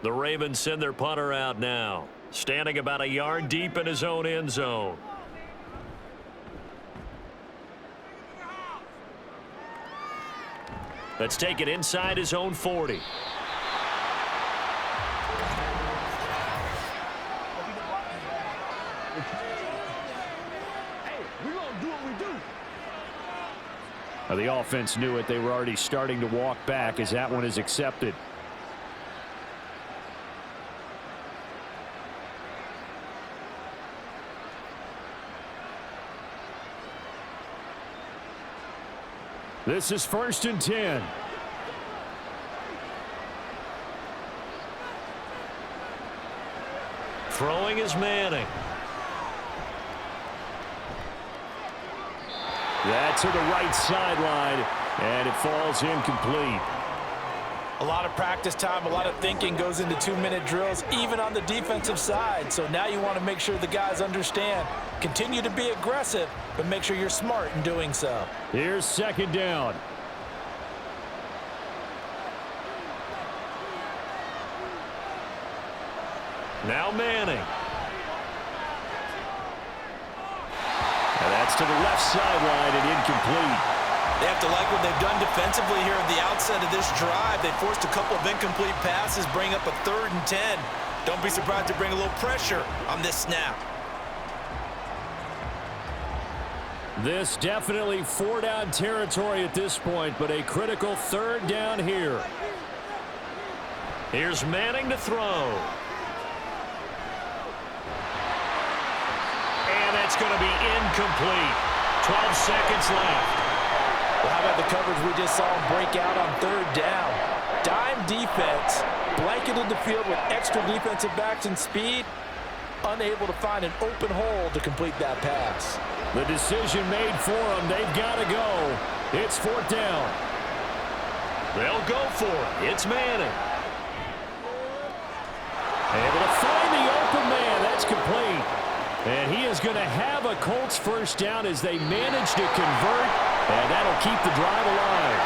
S2: The Ravens send their punter out now, standing about a yard deep in his own end zone. Let's take it inside his own 40.
S4: The offense knew it. They were already starting to walk back as that one is accepted. This is 1st and 10.
S2: Throwing is Manning.
S4: That to the right sideline. And it falls incomplete.
S3: A lot of practice time, a lot of thinking goes into 2-minute drills, even on the defensive side. So now you want to make sure the guys understand. Continue to be aggressive, but make sure you're smart in doing so.
S4: Here's second down. Now Manning. And that's to the left sideline and incomplete.
S5: They have to like what they've done defensively here at the outset of this drive. They forced a couple of incomplete passes, bring up a 3rd and 10. Don't be surprised to bring a little pressure on this snap.
S4: This definitely 4-down territory at this point, but a critical 3rd down here. Here's Manning to throw. And it's going to be incomplete. 12 seconds left.
S3: Well, how about the coverage we just saw him break out on 3rd down? Dime defense, blanketed the field with extra defensive backs and speed, unable to find an open hole to complete that pass.
S4: The decision made for them. They've got to go. It's 4th down. They'll go for it. It's Manning. Able to find the open man. That's complete. And he is going to have a Colts first down as they manage to convert, and that'll keep the drive alive.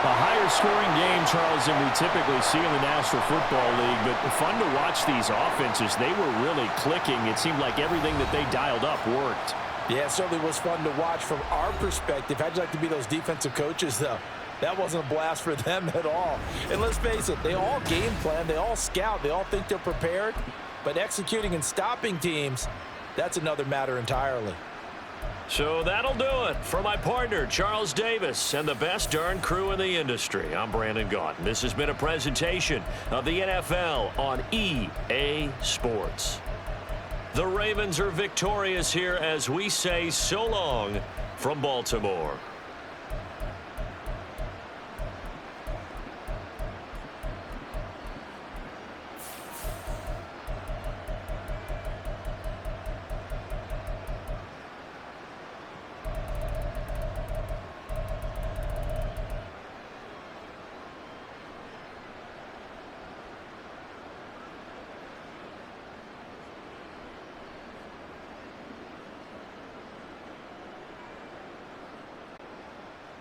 S4: A higher scoring game, Charles, than we typically see in the National Football League, but fun to watch these offenses. They were really clicking. It seemed like everything that they dialed up worked.
S3: Yeah, it certainly was fun to watch from our perspective. How'd you like to be those defensive coaches, though? That wasn't a blast for them at all. And let's face it, they all game plan, they all scout, they all think they're prepared. But executing and stopping teams, that's another matter entirely.
S4: So that'll do it for my partner, Charles Davis, and the best darn crew in the industry. I'm Brandon Gaudin. This has been a presentation of the NFL on EA Sports. The Ravens are victorious here as we say so long from Baltimore.